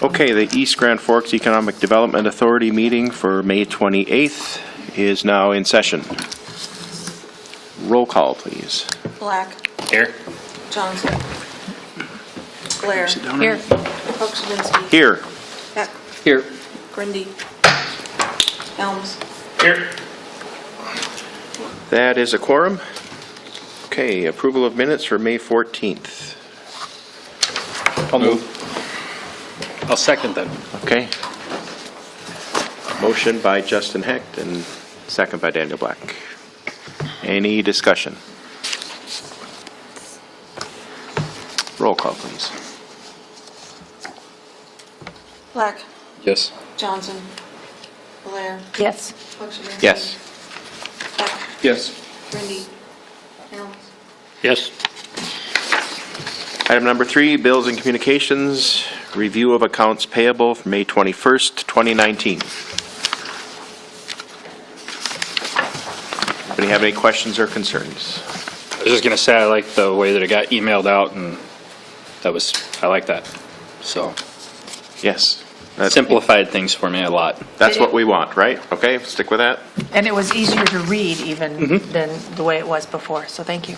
Okay, the East Grand Forks Economic Development Authority meeting for May 28th is now in session. Roll call, please. Black. Here. Johnson. Blair. Here. Pokrzywinski. Here. Hecht. Here. Grinde. Helms. Here. That is a quorum. Okay, approval of minutes for May 14th. I'll move. I'll second that. Okay. Motion by Justin Hecht and second by Daniel Black. Any discussion? Roll call, please. Black. Yes. Johnson. Blair. Yes. Pokrzywinski. Yes. Hecht. Yes. Grinde. Helms. Yes. Item number 3, bills and communications, review of accounts payable for May 21st, 2019. Anybody have any questions or concerns? I was just gonna say I like the way that it got emailed out, and I like that. So Yes. simplified things for me a lot. That's what we want, right? Okay, stick with that. And it was easier to read even than the way it was before, so thank you.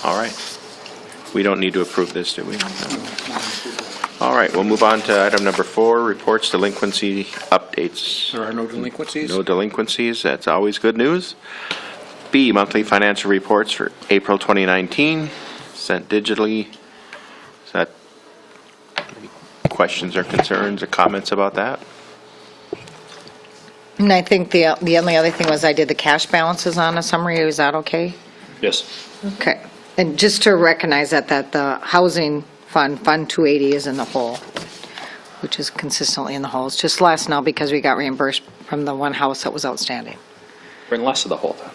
All right. We don't need to approve this, do we? No. All right, we'll move on to item number 4, reports, delinquency updates. There are no delinquencies? No delinquencies, that's always good news. B, monthly financial reports for April 2019, sent digitally. Is that any questions or concerns or comments about that? And I think the only other thing was I did the cash balances on a summary. Is that okay? Yes. Okay. And just to recognize that the housing fund, Fund 280, is in the hole, which is consistently in the hole. It's just less now because we got reimbursed from the one house that was outstanding. Bring less of the whole thing.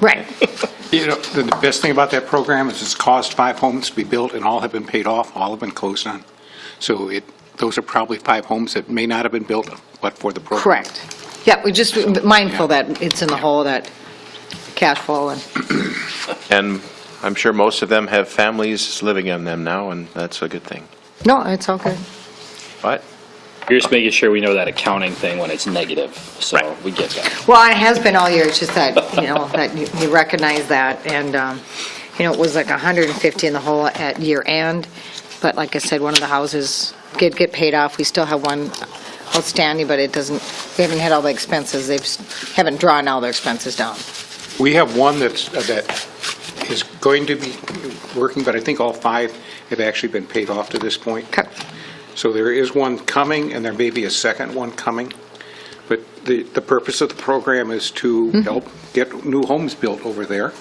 Right. You know, the best thing about that program is it's caused 5 homes to be built, and all have been paid off, all have been closed on. So those are probably 5 homes that may not have been built but for the program. Correct. Yeah, we're just mindful that it's in the hole, that cash flow and... And I'm sure most of them have families living in them now, and that's a good thing. No, it's all good. But You're just making sure we know that accounting thing when it's negative, so Right. we get that. Well, it has been all year, it's just that, that you recognize that, and, it was like 150 in the hole at year end, but like I said, one of the houses did get paid off. We still have one outstanding, but we haven't had all the expenses, haven't drawn all their expenses down. We have one that is going to be working, but I think all 5 have actually been paid off to this point. Okay. So there is one coming, and there may be a second one coming. But the purpose of the program is to help get new homes built over there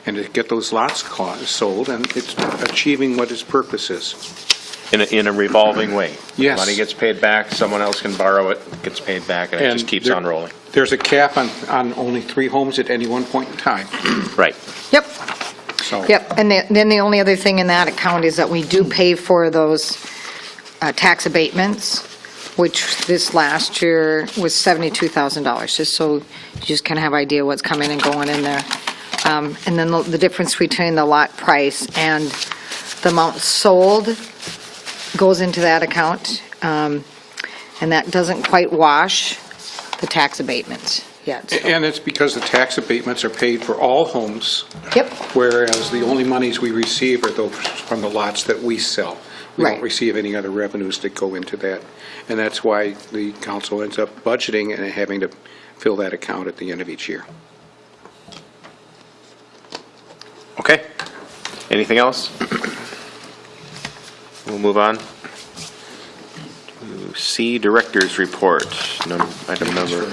and to get those lots sold, and it's achieving what its purpose is. in a revolving way. Yes. Money gets paid back, someone else can borrow it, gets paid back, and it just keeps on rolling. There's a cap on only 3 homes at any one point in time. Right. Yep. So Yep, and then the only other thing in that account is that we do pay for those tax abatements, which this last year was $72,000, just so you just kind of have idea what's coming and going in there. And then the difference between the lot price and the amount sold goes into that account, and that doesn't quite wash the tax abatements yet. So. And it's because the tax abatements are paid for all homes. Yep. Whereas the only monies we receive are those from the lots that we sell. We Right. don't receive any other revenues that go into that. And that's why the council ends up budgeting and having to fill that account at the end of each year. Okay. Anything else? We'll move on to C, Director's Report. Item number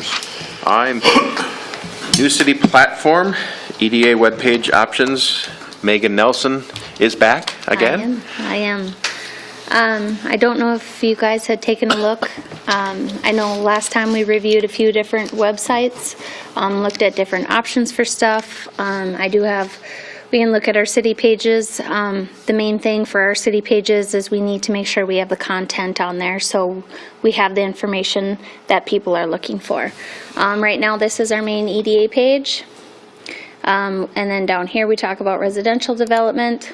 New City Platform, EDA webpage options. Megan Nelson is back again. I am. I don't know if you guys had taken a look. I know last time we reviewed a few different websites, looked at different options for stuff. We can look at our city pages. The main thing for our city pages is we need to make sure we have the content on there so we have the information that people are looking for. Right now, this is our main EDA page. And then down here, we talk about residential development.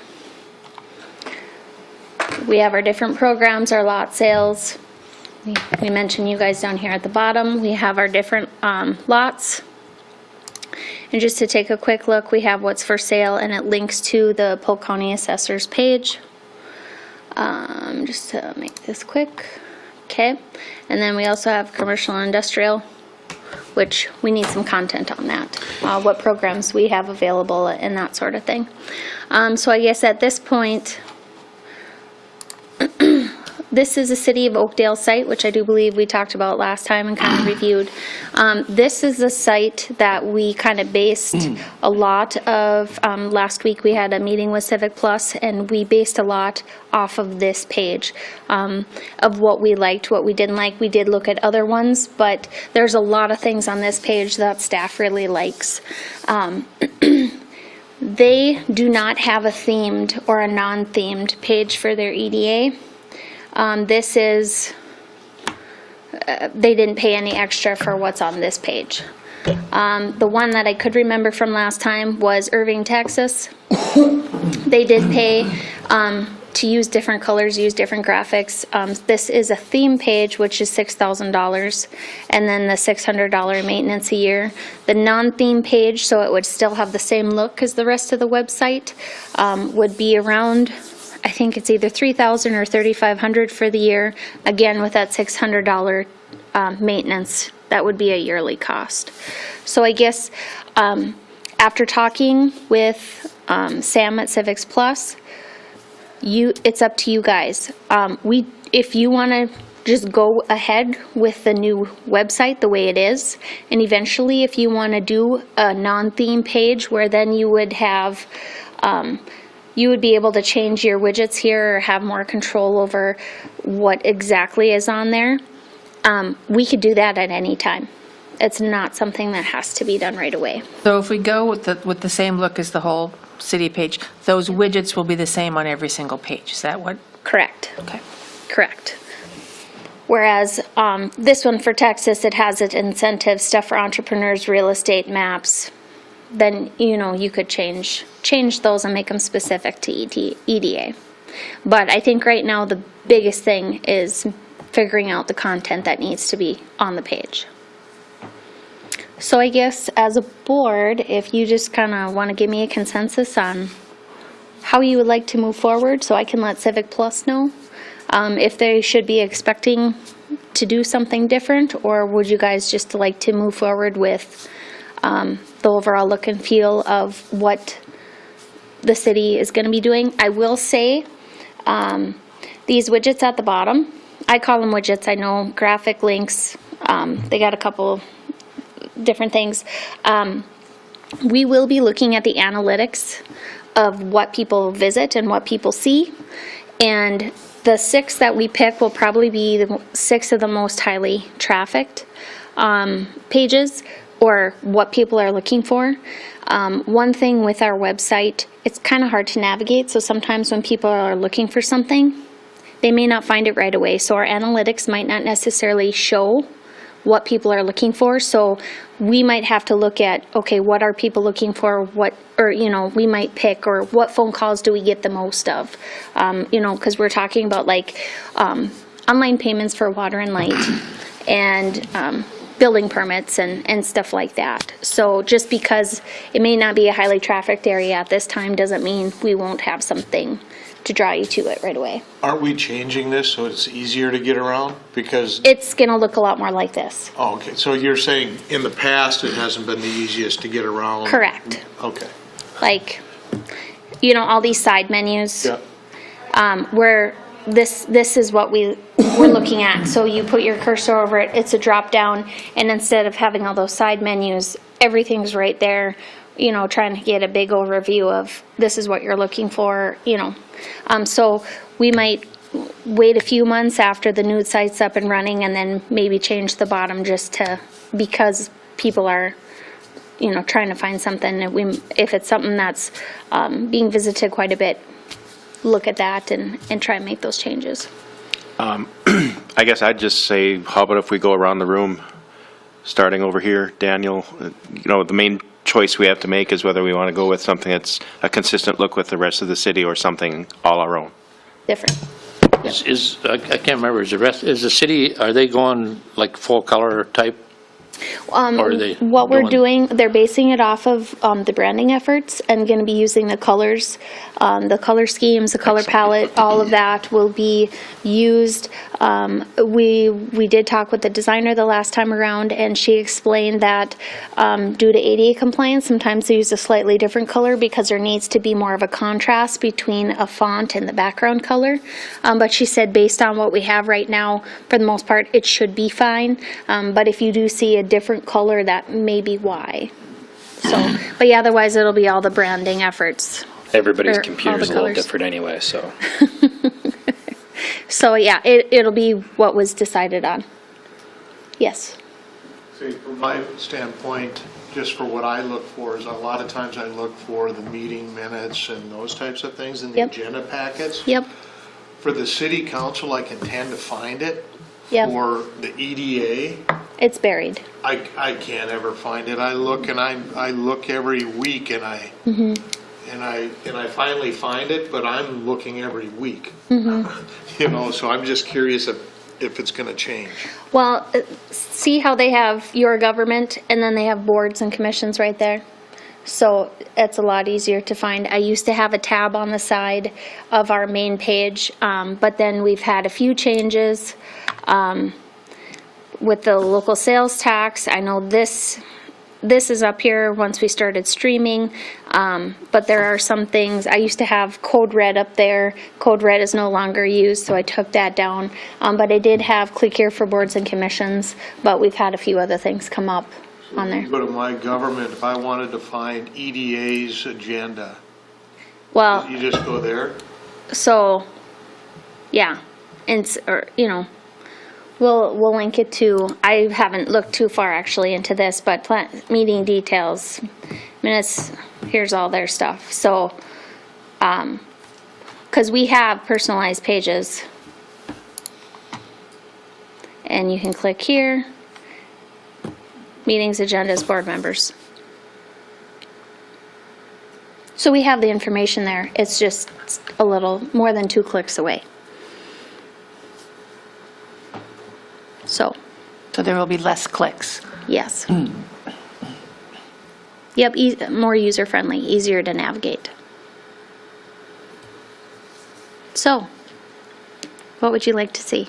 We have our different programs, our lot sales. We mentioned you guys down here at the bottom. We have our different lots. And just to take a quick look, we have what's for sale, and it links to the Polk County Assessor's page. Just to make this quick. Okay. And then we also have commercial and industrial, which we need some content on that. What programs we have available and that sort of thing. So I guess at this point, this is the City of Oakdale site, which I do believe we talked about last time and kind of reviewed. This is the site that we kind of based a lot of, last week we had a meeting with Civic Plus, and we based a lot off of this page of what we liked, what we didn't like. We did look at other ones, but there's a lot of things on this page that staff really likes. They do not have a themed or a non-themed page for their EDA. This is, they didn't pay any extra for what's on this page. The one that I could remember from last time was Irving, Texas. They did pay to use different colors, use different graphics. This is a theme page, which is $6,000, and then the $600 maintenance a year. The non-theme page, so it would still have the same look as the rest of the website, would be around, I think it's either $3,000 or $3,500 for the year. Again, with that $600 maintenance, that would be a yearly cost. So I guess after talking with Sam at Civics Plus, it's up to you guys. If you want to just go ahead with the new website the way it is, and eventually if you want to do a non-theme page where then you would have you would be able to change your widgets here or have more control over what exactly is on there. We could do that at any time. It's not something that has to be done right away. So if we go with the same look as the whole city page, those widgets will be the same on every single page. Is that what? Correct. Okay. Correct. Whereas this one for Texas, it has it incentive stuff for entrepreneurs, real estate maps. Then, you could change those and make them specific to EDA. But I think right now the biggest thing is figuring out the content that needs to be on the page. So I guess as a board, if you just kind of want to give me a consensus on how you would like to move forward, so I can let Civic Plus know if they should be expecting to do something different, or would you guys just like to move forward with the overall look and feel of what the city is going to be doing. I will say these widgets at the bottom, I call them widgets. I know graphic links, they got a couple different things. We will be looking at the analytics of what people visit and what people see, and the 6 that we pick will probably be the 6 of the most highly trafficked pages, or what people are looking for. One thing with our website, it's kind of hard to navigate, so sometimes when people are looking for something, they may not find it right away, so our analytics might not necessarily show what people are looking for, so we might have to look at, okay, what are people looking for, we might pick, or what phone calls do we get the most of, because we're talking about online payments for water and light, and building permits and stuff like that. So just because it may not be a highly trafficked area at this time doesn't mean we won't have something to draw you to it right away. Aren't we changing this so it's easier to get around? Because, It's going to look a lot more like this. oh, okay, so you're saying in the past it hasn't been the easiest to get around? Correct. Okay. All these side menus. Yeah. Where this is what we're looking at. So you put your cursor over it, it's a drop down, and instead of having all those side menus, everything's right there, trying to get a big overview of this is what you're looking for, So we might wait a few months after the new site's up and running and then maybe change the bottom because people are trying to find something. If it's something that's being visited quite a bit, look at that and try and make those changes. I guess I'd just say, how about if we go around the room, starting over here, Daniel, the main choice we have to make is whether we want to go with something that's a consistent look with the rest of the city or something all our own. Different. I can't remember, is the city, are they going like full color type? Or are they What we're doing, they're basing it off of the branding efforts and going to be using the colors, the color schemes, the color palette, all of that will be used. We did talk with the designer the last time around, and she explained that due to ADA compliance, sometimes they use a slightly different color because there needs to be more of a contrast between a font and the background color. But she said based on what we have right now, for the most part, it should be fine. But if you do see a different color, that may be why. So, but yeah, otherwise it'll be all the branding efforts. Everybody's Or all computer's the a little colors. different anyway, so. So yeah, it'll be what was decided on. Yes. See, from my standpoint, just for what I look for, is a lot of times I look for the meeting minutes and those types of things in the Yep. agenda packets. Yep. For the city council, I can tend to find it. Yep. For the EDA, It's buried. I can't ever find it. I look and I look every week and I finally find it, but I'm looking every week. You know, so I'm just curious if it's going to change. Well, see how they have your government and then they have boards and commissions right there? So it's a lot easier to find. I used to have a tab on the side of our main page, but then we've had a few changes with the local sales tax. I know this is up here once we started streaming, but there are some things. I used to have Code Red up there. Code Red is no longer used, so I took that down. But I did have Click Here for boards and commissions, but we've had a few other things come up on there. Go to my government, if I wanted to find EDA's agenda, Well, you just go there? so, yeah, and, or, you know, we'll link it to, I haven't looked too far actually into this, but meeting details, minutes, here's all their stuff. So, because we have personalized pages. And you can click here, meetings, agendas, board members. So we have the information there. It's just a little more than 2 clicks away. So, So there will be less clicks. yes. Yep, more user-friendly, easier to navigate. So, what would you like to see?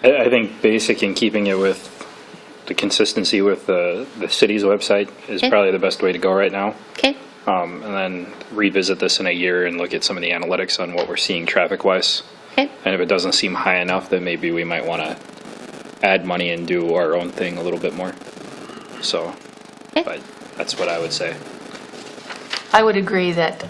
I think basic and keeping it with the consistency with the city's website is Okay. probably the best way to go right now. Okay? And then revisit this in a year and look at some of the analytics on what we're seeing traffic-wise. Okay? And if it doesn't seem high enough, then maybe we might want to add money and do our own thing a little bit more. So, Okay. but that's what I would say. I would agree that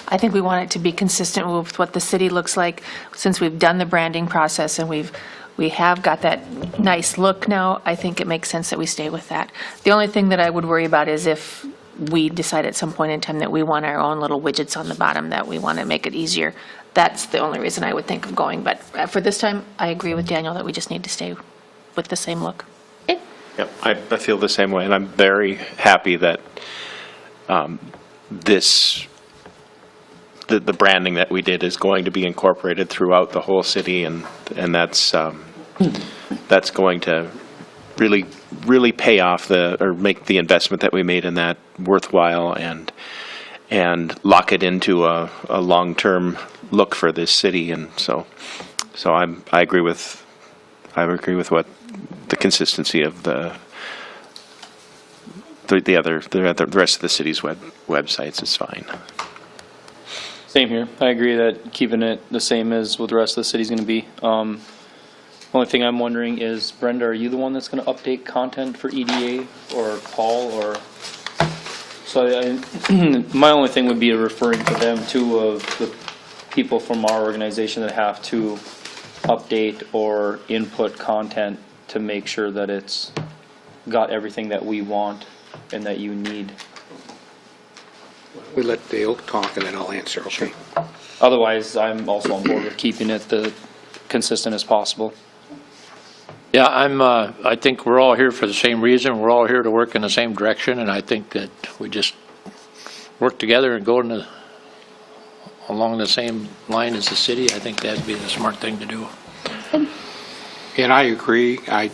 I think we want it to be consistent with what the city looks like, since we've done the branding process and we have got that nice look now. I think it makes sense that we stay with that. The only thing that I would worry about is if we decide at some point in time that we want our own little widgets on the bottom, that we want to make it easier. That's the only reason I would think of going. But for this time, I agree with Daniel that we just need to stay with the same look. Okay? Yep, I feel the same way, and I'm very happy that the branding that we did is going to be incorporated throughout the whole city, and that's going to really pay off or make the investment that we made in that worthwhile, and lock it into a long-term look for this city. And so I agree with what the consistency of the rest of the city's websites is fine. Same here. I agree that keeping it the same as what the rest of the city's going to be. Only thing I'm wondering is, Brenda, are you the one that's going to update content for EDA, or Paul, or? So my only thing would be referring to them too, of the people from our organization that have to update or input content to make sure that it's got everything that we want and that you need. We let Dale talk and then I'll answer, okay? Otherwise, I'm also on board with keeping it the consistent as possible. Yeah, I think we're all here for the same reason. We're all here to work in the same direction, and I think that we just work together and go in the along the same line as the city, I think that'd be the smart thing to do. And I agree. I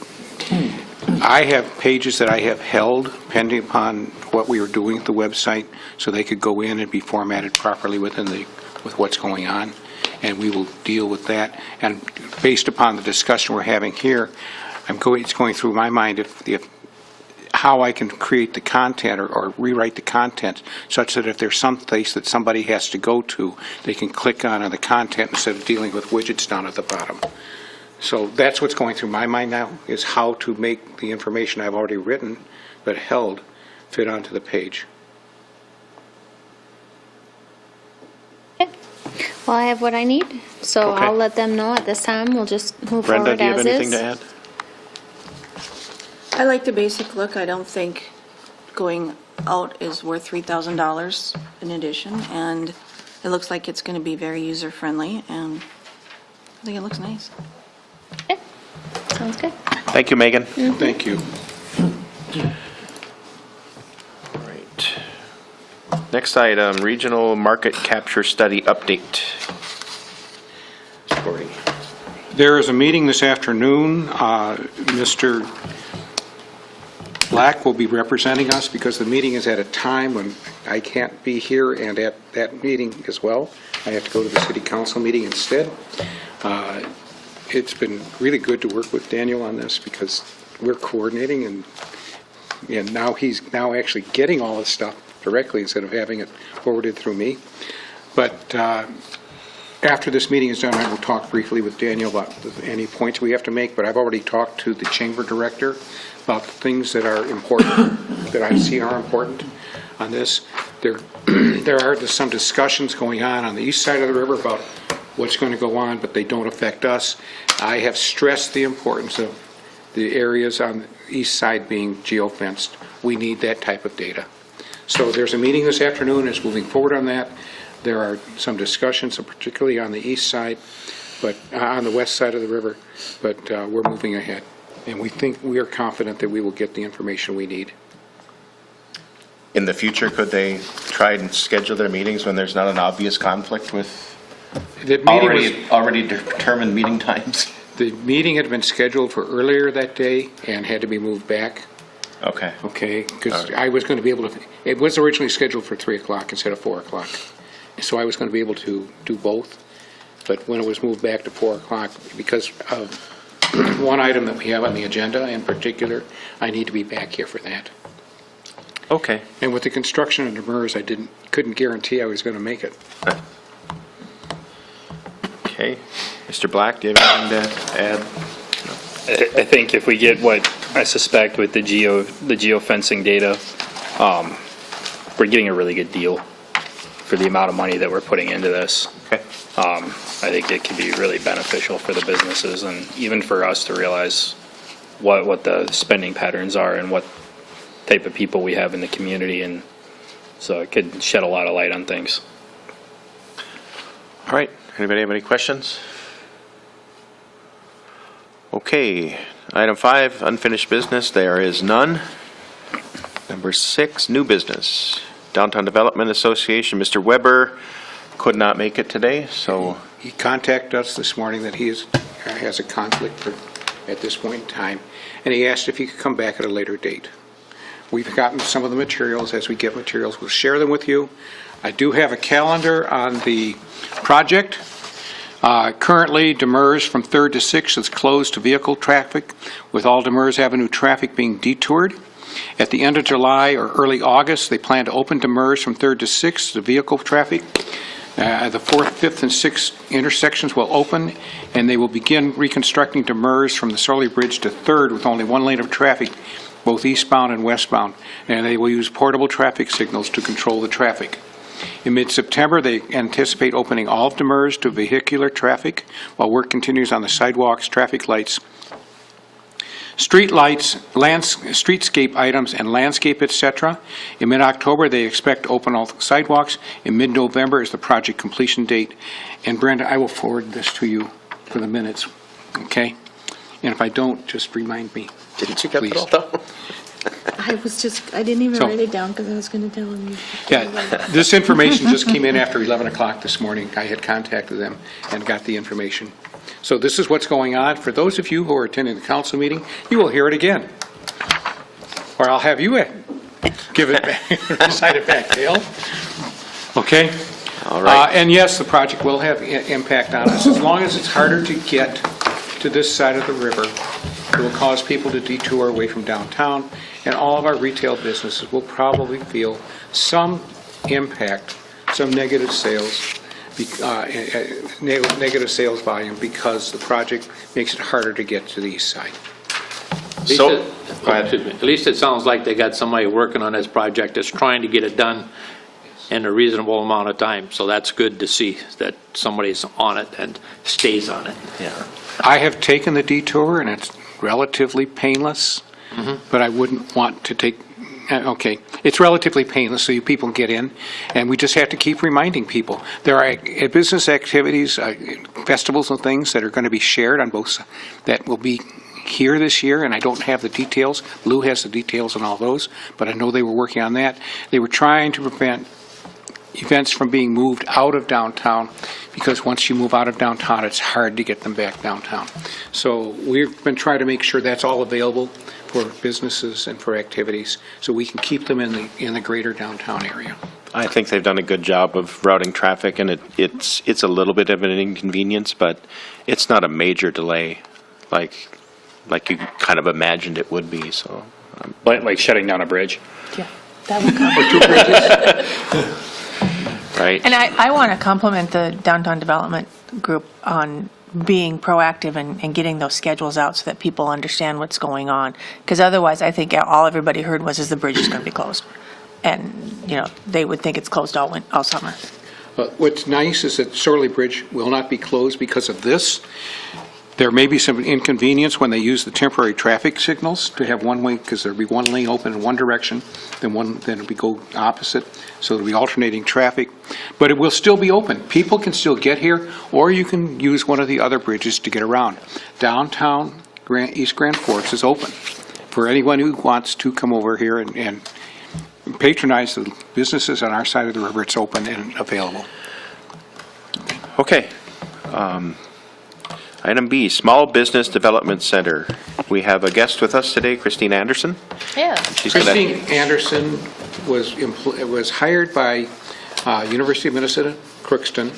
have pages that I have held pending upon what we were doing at the website, so they could go in and be formatted properly with what's going on, and we will deal with that. And based upon the discussion we're having here, it's going through my mind if how I can create the content or rewrite the content such that if there's some place that somebody has to go to, they can click on the content instead of dealing with widgets down at the bottom. So that's what's going through my mind now, is how to make the information I've already written but held fit onto the page. Well, I have what I need, so Okay. I'll let them know at this time. We'll just move Brenda, forward do you have as anything is. to add? I like the basic look. I don't think going out is worth $3,000 in addition, and it looks like it's going to be very user-friendly, and I think it looks nice. Okay. Sounds good. Thank you, Megan. Thank you. All right. Next item, Regional Market Capture Study Update. Corey. There is a meeting this afternoon. Mr. Black will be representing us because the meeting is at a time when I can't be here, and at that meeting as well, I have to go to the city council meeting instead. It's been really good to work with Daniel on this because we're coordinating, and now he's actually getting all this stuff directly instead of having it forwarded through me. But after this meeting is done, I will talk briefly with Daniel about any points we have to make, but I've already talked to the chamber director about the things that are important, that I've seen are important on this. There are some discussions going on the east side of the river about what's going to go on, but they don't affect us. I have stressed the importance of the areas on the east side being geofenced. We need that type of data. So there's a meeting this afternoon, it's moving forward on that. There are some discussions, particularly on the east side, but on the west side of the river, but we're moving ahead. And we are confident that we will get the information we need. In the future, could they try and schedule their meetings when there's not an obvious conflict with The meeting already determined meeting times? The meeting had been scheduled for earlier that day and had to be moved back. Okay. Okay, because All right. I was going to be able to, it was originally scheduled for 3 o'clock instead of 4 o'clock. So I was going to be able to do both. But when it was moved back to 4 o'clock, because of one item that we have on the agenda in particular, I need to be back here for that. Okay. And with the construction of the MERS, I couldn't guarantee I was going to make it. Okay. Mr. Black, do you have anything to add? I think if we get what I suspect with the geofencing data, we're getting a really good deal for the amount of money that we're putting into this. Okay. I think it could be really beneficial for the businesses and even for us to realize what the spending patterns are and what type of people we have in the community, and so it could shed a lot of light on things. All right. Anybody have any questions? Okay. Item 5, unfinished business. There is none. Number 6, new business. Downtown Development Association, Mr. Weber could not make it today, so He contacted us this morning that he has a conflict at this point in time, and he asked if he could come back at a later date. We've gotten some of the materials. As we get materials, we'll share them with you. I do have a calendar on the project. Currently, Demers from 3rd to 6th is closed to vehicle traffic, with all Demers Avenue traffic being detoured. At the end of July or early August, they plan to open Demers from 3rd to 6th to vehicle traffic. The 4th, 5th, and 6th intersections will open, and they will begin reconstructing Demers from the Surly Bridge to 3rd with only one lane of traffic, both eastbound and westbound, and they will use portable traffic signals to control the traffic. In mid-September, they anticipate opening all of Demers to vehicular traffic while work continues on the sidewalks, traffic lights, street lights, streetscape items, and landscape, etc. In mid-October, they expect to open all the sidewalks. In mid-November is the project completion date. And Brenda, I will forward this to you for the minutes, okay? And if I don't, just remind me. didn't you get it Please. all down? I didn't even So- write it down because I was going to tell him. Yeah, this information just came in after 11 o'clock this morning. I had contacted them and got the information. So this is what's going on. For those of you who are attending the council meeting, you will hear it again. Or I'll have you give it back, recite it back, Dale. Okay? All right. And yes, the project will have impact on us. As long as it's harder to get to this side of the river, it will cause people to detour away from downtown, and all of our retail businesses will probably feel some impact, some negative sales, negative sales volume, because the project makes it harder to get to the east side. So, go ahead. Excuse me. At least it sounds like they got somebody working on this project that's trying to get it done in a reasonable amount of time. So that's good to see that somebody's on it and stays on it. Yeah. I have taken the detour, and it's relatively painless, but I wouldn't want to take, okay, it's relatively painless, so you people get in, and we just have to keep reminding people. There are business activities, festivals and things that are going to be shared on both, that will be here this year, and I don't have the details. Lou has the details on all those, but I know they were working on that. They were trying to prevent events from being moved out of downtown, because once you move out of downtown, it's hard to get them back downtown. So we've been trying to make sure that's all available for businesses and for activities, so we can keep them in the greater downtown area. I think they've done a good job of routing traffic, and it's a little bit of an inconvenience, but it's not a major delay like you kind of imagined it would be, so. Like shutting down a bridge. Yeah, that would come. Right? And I want to compliment the downtown development group on being proactive and getting those schedules out so that people understand what's going on. Because otherwise, I think all everybody heard was the bridge is going to be closed. And, they would think it's closed all summer. What's nice is that Sorley Bridge will not be closed because of this. There may be some inconvenience when they use the temporary traffic signals to have one way, because there'll be one lane open in one direction, then it'll go opposite, so there'll be alternating traffic. But it will still be open. People can still get here, or you can use one of the other bridges to get around. Downtown East Grand Forks is open for anyone who wants to come over here and patronize the businesses on our side of the river. It's open and available. Okay. Item B, Small Business Development Center. We have a guest with us today, Christine Anderson. Yeah. She's gonna- Christine Anderson was hired by University of Minnesota Crookston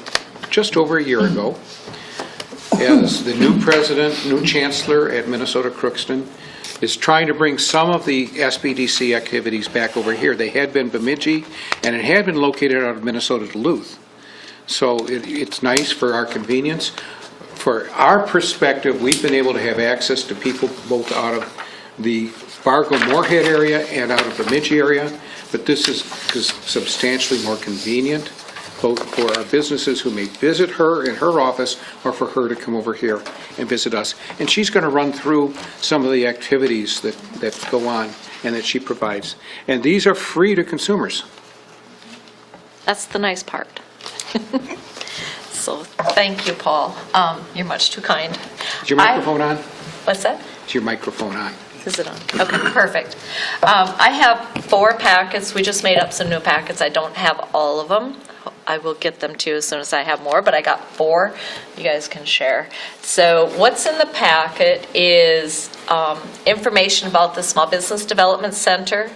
just over a year ago as the new president, new chancellor at Minnesota Crookston, is trying to bring some of the SBDC activities back over here. They had been Bemidji, and it had been located out of Minnesota Duluth. So it's nice for our convenience. For our perspective, we've been able to have access to people both out of the Fargo-Moorhead area and out of the Bemidji area, but this is substantially more convenient, both for our businesses who may visit her in her office or for her to come over here and visit us. And she's going to run through some of the activities that go on and that she provides. And these are free to consumers. That's the nice part. So, thank you, Paul. You're much too kind. Is your microphone on? What's that? Is your microphone on? Is it on? Okay, perfect. I have 4 packets. We just made up some new packets. I don't have all of them. I will get them to you as soon as I have more, but I got 4 you guys can share. So what's in the packet is information about the Small Business Development Center,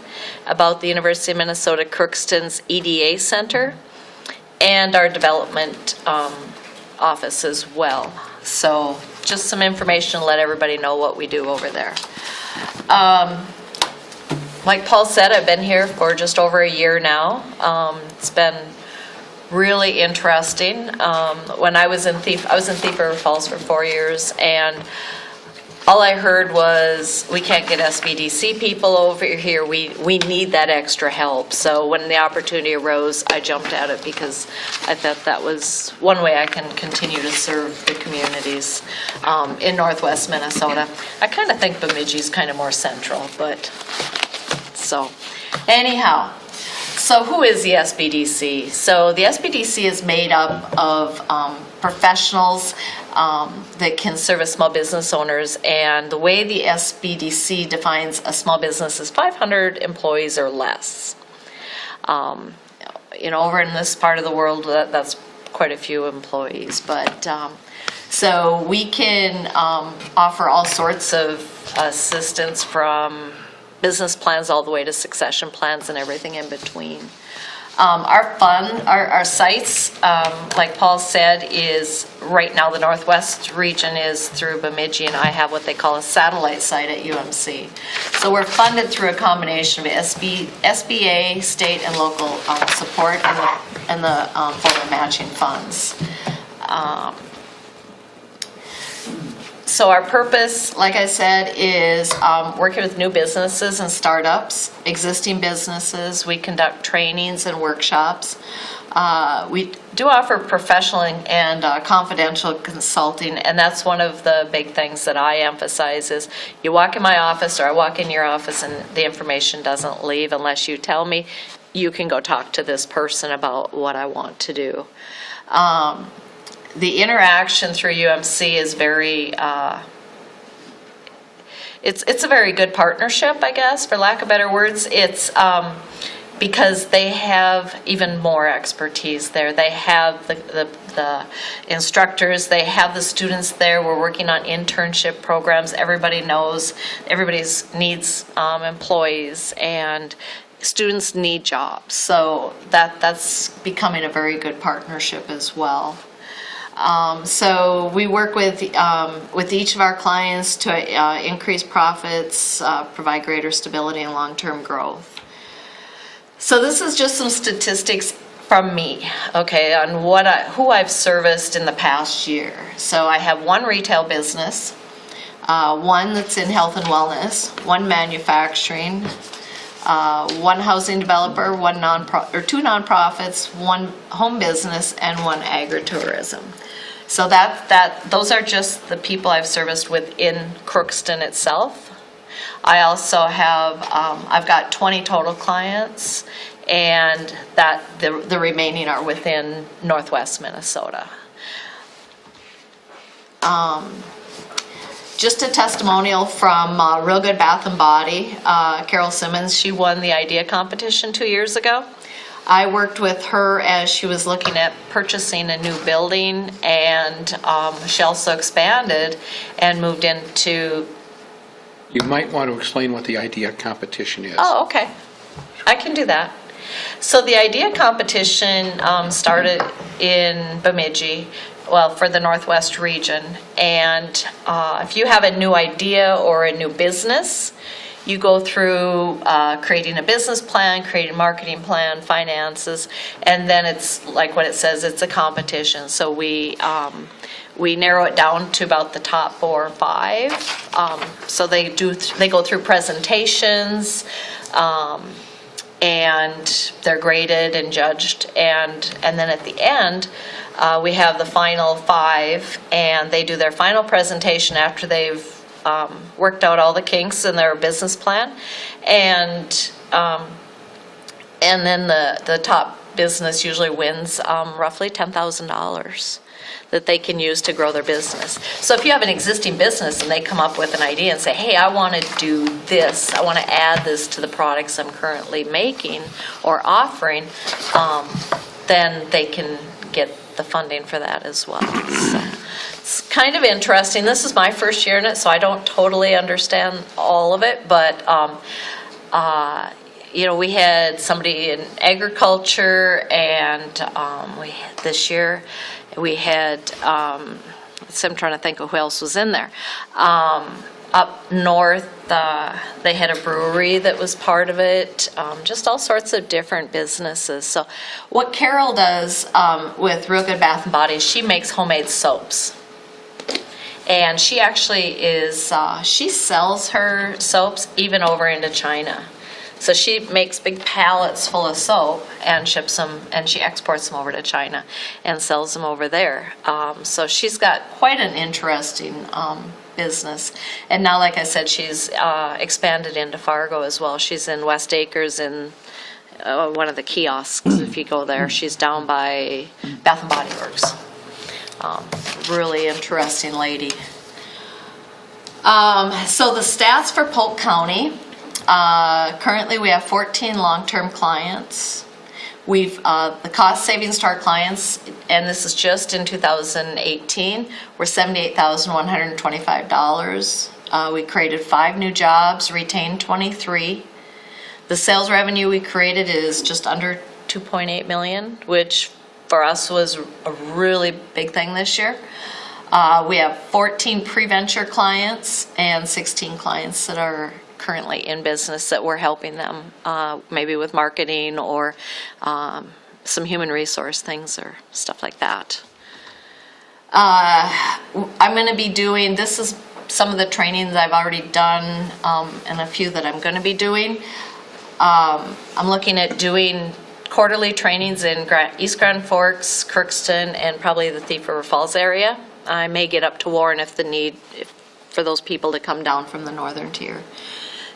about the University of Minnesota Crookston's EDA Center, and our development office as well. So just some information to let everybody know what we do over there. Like Paul said, I've been here for just over a year now. It's been really interesting. When I was in Thief River Falls for 4 years, and all I heard was, we can't get SBDC people over here, we need that extra help. So when the opportunity arose, I jumped at it because I thought that was one way I can continue to serve the communities in northwest Minnesota. I kind of think Bemidji's kind of more central, but so anyhow. So who is the SBDC? So the SBDC is made up of professionals that can service small business owners. And the way the SBDC defines a small business is 500 employees or less. Over in this part of the world, that's quite a few employees. But so we can offer all sorts of assistance, from business plans all the way to succession plans and everything in between. Our sites, like Paul said, is right now the Northwest region is through Bemidji, and I have what they call a satellite site at UMC. So we're funded through a combination of SBA, state and local support, and the Florida matching funds. So our purpose, like I said, is working with new businesses and startups, existing businesses. We conduct trainings and workshops. We do offer professional and confidential consulting, and that's one of the big things that I emphasize is you walk in my office or I walk in your office and the information doesn't leave unless you tell me you can go talk to this person about what I want to do. The interaction through UMC is very, it's a very good partnership, I guess, for lack of better words. It's because they have even more expertise there. They have the instructors, they have the students there. We're working on internship programs. Everybody knows, everybody needs employees, and students need jobs. So that's becoming a very good partnership as well. So we work with each of our clients to increase profits, provide greater stability and long-term growth. So this is just some statistics from me, okay, on who I've serviced in the past year. So I have one retail business, one that's in health and wellness, one manufacturing, one housing developer, two nonprofits, one home business, and one agritourism. So those are just the people I've serviced within Crookston itself. I also have, I've got 20 total clients, and the remaining are within Northwest Minnesota. Just a testimonial from Real Good Bath and Body. Carol Simmons, she won the idea competition 2 years ago. I worked with her as she was looking at purchasing a new building, and she also expanded and moved into... You might want to explain what the idea competition is. Oh, okay. I can do that. So the idea competition started in Bemidji, well, for the Northwest region. And if you have a new idea or a new business, you go through creating a business plan, creating a marketing plan, finances, and then it's like what it says, it's a competition. So we narrow it down to about the top 4 or 5. So they go through presentations, and they're graded and judged, and then at the end we have the final 5, and they do their final presentation after they've worked out all the kinks in their business plan, and then the top business usually wins roughly $10,000 that they can use to grow their business. So if you have an existing business and they come up with an idea and say, hey, I want to do this, I want to add this to the products I'm currently making or offering, then they can get the funding for that as well. So it's kind of interesting. This is my first year in it, so I don't totally understand all of it, but we had somebody in agriculture, and this year we had, I'm trying to think of who else was in there. Up north, they had a brewery that was part of it, just all sorts of different businesses. So what Carol does with Real Good Bath and Body, she makes homemade soaps. And she actually she sells her soaps even over into China. So she makes big pallets full of soap and ships them, and she exports them over to China and sells them over there. So she's got quite an interesting business. And now, like I said, she's expanded into Fargo as well. She's in West Acres in one of the kiosks. If you go there, she's down by Bath and Body Works. Really interesting lady. So the stats for Polk County, currently we have 14 long-term clients. We've, the cost savings to our clients, and this is just in 2018, were $78,125. We created 5 new jobs, retained 23. The sales revenue we created is just under 2.8 million, which for us was a really big thing this year. We have 14 pre-venture clients and 16 clients that are currently in business that we're helping them, maybe with marketing or some human resource things or stuff like that. I'm going to be doing, this is some of the trainings I've already done and a few that I'm going to be doing. I'm looking at doing quarterly trainings in East Grand Forks, Crookston, and probably the Thief River Falls area. I may get up to Warren if the need for those people to come down from the northern tier.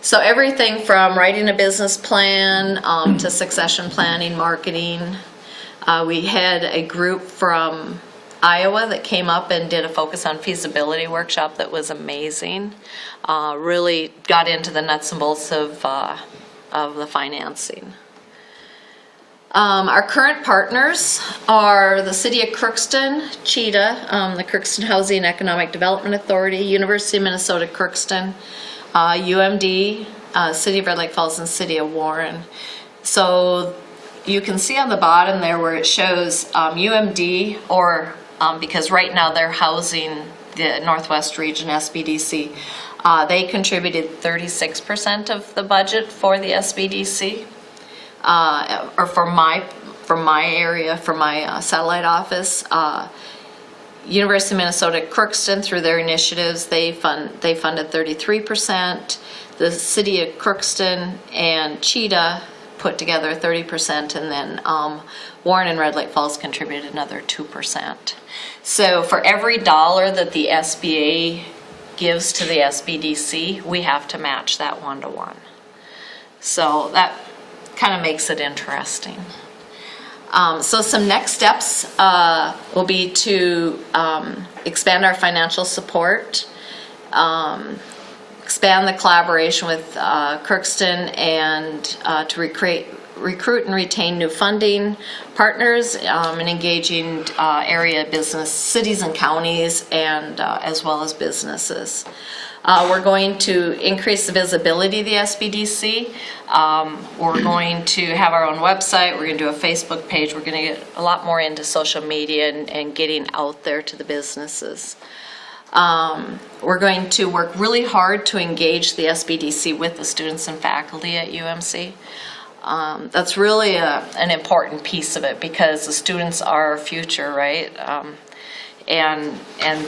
So everything from writing a business plan to succession planning, marketing. We had a group from Iowa that came up and did a focus on feasibility workshop that was amazing. Really got into the nuts and bolts of the financing. Our current partners are the City of Crookston, CHEDA, the Crookston Housing and Economic Development Authority, University of Minnesota Crookston, UMD, City of Red Lake Falls, and City of Warren. So you can see on the bottom there where it shows UMD, or because right now they're housing the Northwest Region SBDC. They contributed 36% of the budget for the SBDC. Or for my area, for my satellite office. University of Minnesota Crookston, through their initiatives, they funded 33%. The City of Crookston and CHEDA put together 30%, and then Warren and Red Lake Falls contributed another 2%. So for every dollar that the SBA gives to the SBDC, we have to match that 1-to-1. So that kind of makes it interesting. So some next steps will be to expand our financial support, expand the collaboration with Crookston, and to recruit and retain new funding partners, and engaging area business, cities and counties, and as well as businesses. We're going to increase the visibility of the SBDC. We're going to have our own website. We're going to do a Facebook page. We're going to get a lot more into social media and getting out there to the businesses. We're going to work really hard to engage the SBDC with the students and faculty at UMC. That's really an important piece of it, because the students are our future, right? And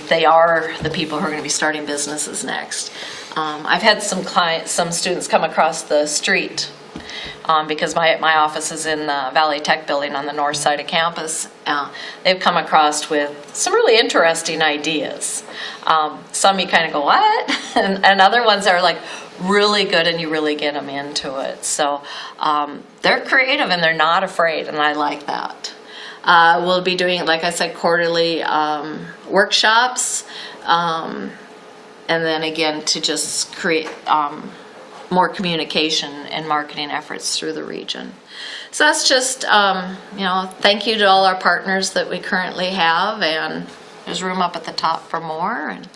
they are the people who are going to be starting businesses next. I've had some students come across the street because my office is in the Valley Tech building on the north side of campus. They've come across with some really interesting ideas. Some you kind of go, what? and other ones are like really good, and you really get them into it. So they're creative and they're not afraid, and I like that. We'll be doing, like I said, quarterly workshops, and then again to just create more communication and marketing efforts through the region. So that's just, thank you to all our partners that we currently have, and there's room up at the top for more, and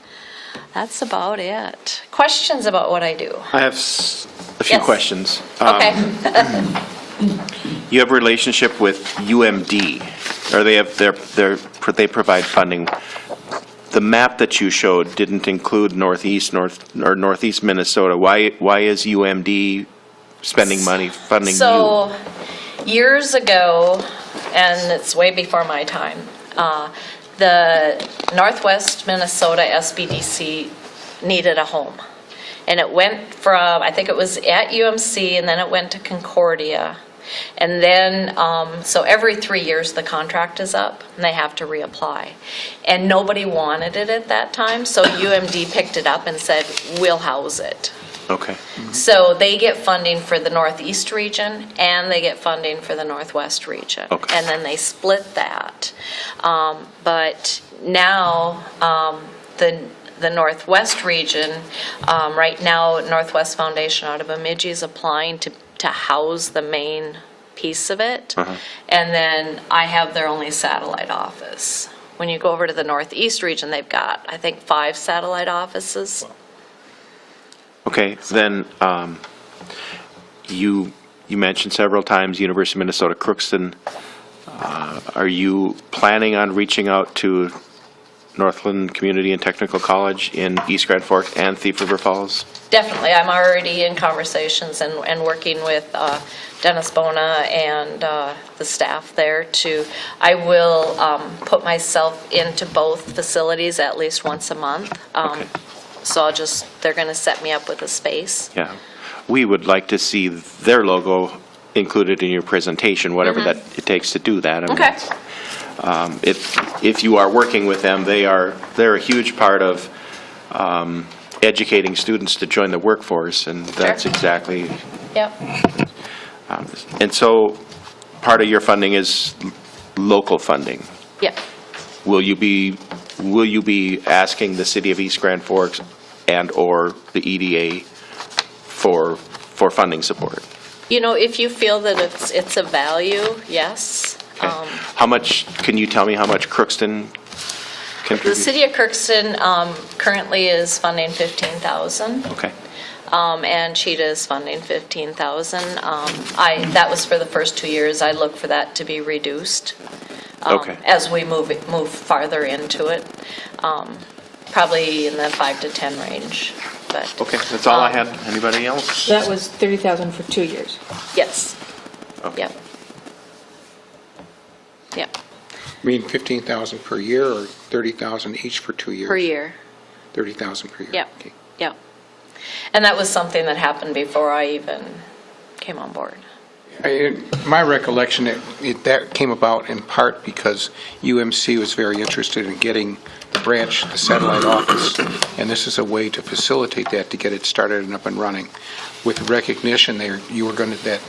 that's about it. Questions about what I do? I have a few Yes. questions. Okay. You have a relationship with UMD, or they provide funding. The map that you showed didn't include northeast Minnesota. Why is UMD spending money funding you? So, years ago, and it's way before my time, the Northwest Minnesota SBDC needed a home. And it went from, I think it was at UMC, and then it went to Concordia. And then, so every 3 years the contract is up and they have to reapply. And nobody wanted it at that time, so UMD picked it up and said, we'll house it. Okay. So they get funding for the Northeast region and they get funding for the Northwest region. Okay. And then they split that. But now, the Northwest region, right now, Northwest Foundation out of Bemidji is applying to house the main piece of it. And then I have their only satellite office. When you go over to the Northeast region, they've got, I think, 5 satellite offices. Okay, then, you mentioned several times University of Minnesota Crookston. Are you planning on reaching out to Northland Community and Technical College in East Grand Forks and Thief River Falls? Definitely. I'm already in conversations and working with Dennis Bona and the staff there I will put myself into both facilities at least once a month. Okay. So they're going to set me up with a space. Yeah. We would like to see their logo included in your presentation, whatever that it takes to do that. I mean, Okay. If you are working with them, they're a huge part of educating students to join the workforce, and that's Sure. exactly. Yep. And so, part of your funding is local funding. Yep. Will you be asking the city of East Grand Forks and/or the EDA for funding support? You know, if you feel that it's a value, yes. Okay. How much? Can you tell me how much Crookston The contributes? city of Crookston currently is funding $15,000. Okay. And Cheetah is funding $15,000. That was for the first 2 years. I look for that to be reduced Okay. as we move farther into it, probably in the 5 to 10 range. But Okay, that's all I had. Anybody else? That was 30,000 for 2 years. yes, Okay. yep, yep, I mean, 15,000 per year or 30,000 each for 2 years? per year. 30,000 per year? Yep. Okay. Yep. And that was something that happened before I even came on board. My recollection, that came about in part because UMC was very interested in getting the branch, the satellite office, and this is a way to facilitate that, to get it started and up and running. With recognition there, that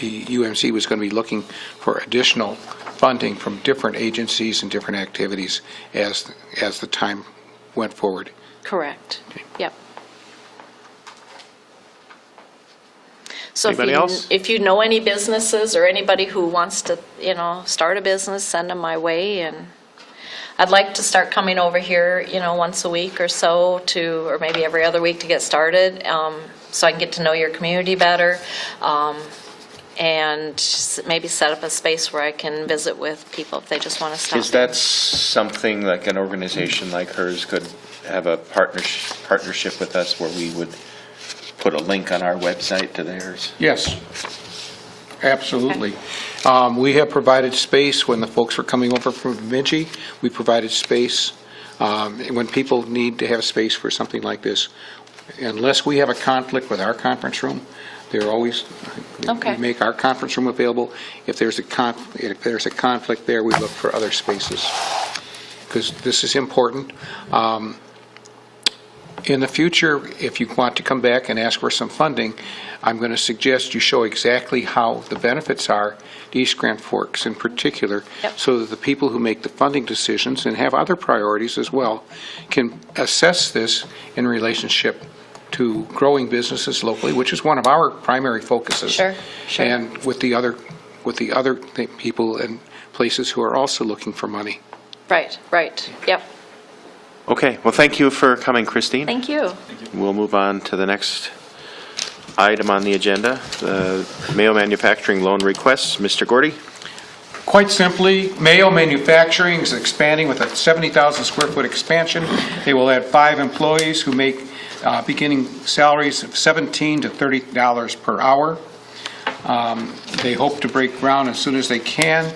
the UMC was going to be looking for additional funding from different agencies and different activities as the time went forward. Correct. Yep. So Anybody else? if you know any businesses or anybody who wants to, start a business, send them my way. And I'd like to start coming over here, once a week or so or maybe every other week to get started, so I can get to know your community better, and maybe set up a space where I can visit with people if they just want to stop. Is that something like an organization like hers could have a partnership with us where we would put a link on our website to theirs? Yes, absolutely. We have provided space when the folks were coming over from Bemidji. We provided space when people need to have space for something like this. Unless we have a conflict with our conference room, they're always, Okay. we make our conference room available. If there's a conflict there, we look for other spaces, because this is important. In the future, if you want to come back and ask for some funding, I'm going to suggest you show exactly how the benefits are to East Grand Forks in particular, Yep. so that the people who make the funding decisions and have other priorities as well can assess this in relationship to growing businesses locally, which is one of our primary focuses. Sure, sure. And with the other people and places who are also looking for money. Right, yep. Okay, well, thank you for coming, Christine. Thank you. We'll move on to the next item on the agenda, the Mayo Manufacturing loan requests. Mr. Gordy? Quite simply, Mayo Manufacturing is expanding with a 70,000 square foot expansion. They will add 5 employees who make beginning salaries of $17 to $30 per hour. They hope to break ground as soon as they can.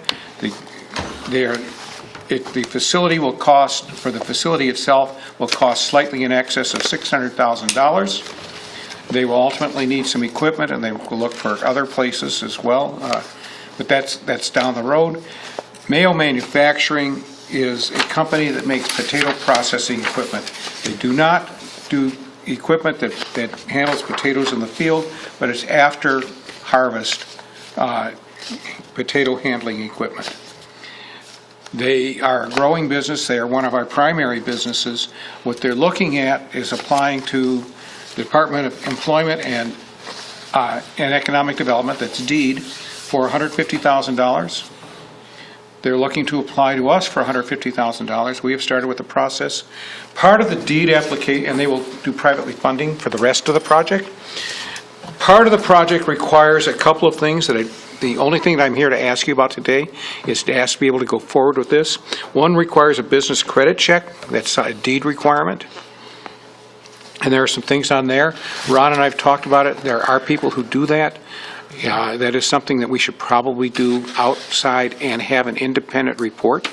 The facility will cost, for the facility itself, will cost slightly in excess of $600,000. They will ultimately need some equipment, and they will look for other places as well, but that's down the road. Mayo Manufacturing is a company that makes potato processing equipment. They do not do equipment that handles potatoes in the field, but it's after harvest potato handling equipment. They are a growing business. They are one of our primary businesses. What they're looking at is applying to the Department of Employment and Economic Development, that's DEED, for $150,000. They're looking to apply to us for $150,000. We have started with the process. Part of the DEED application, and they will do privately funding for the rest of the project. Part of the project requires a couple of things that the only thing that I'm here to ask you about today is to ask to be able to go forward with this. One requires a business credit check. That's a DEED requirement. And there are some things on there. Ron and I have talked about it. There are people who do that. That is something that we should probably do outside and have an independent report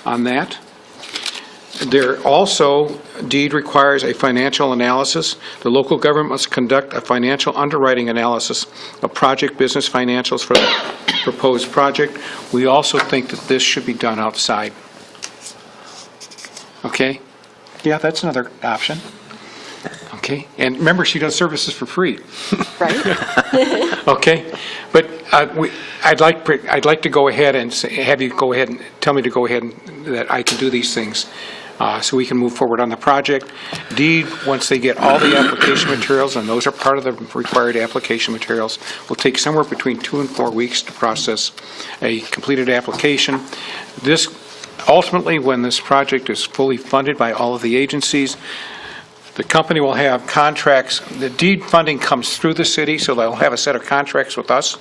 on that. There also, DEED requires a financial analysis. The local government must conduct a financial underwriting analysis of project business financials for the proposed project. We also think that this should be done outside. Okay? Yeah, that's another option. Okay? And remember, she does services for free. Right? Okay? But I'd like to go ahead and have you go ahead and tell me to go ahead and that I can do these things. So we can move forward on the project. DEED, once they get all the application materials, and those are part of the required application materials, will take somewhere between 2 and 4 weeks to process a completed application. This, ultimately, when this project is fully funded by all of the agencies, the company will have contracts. The DEED funding comes through the city, so they'll have a set of contracts with us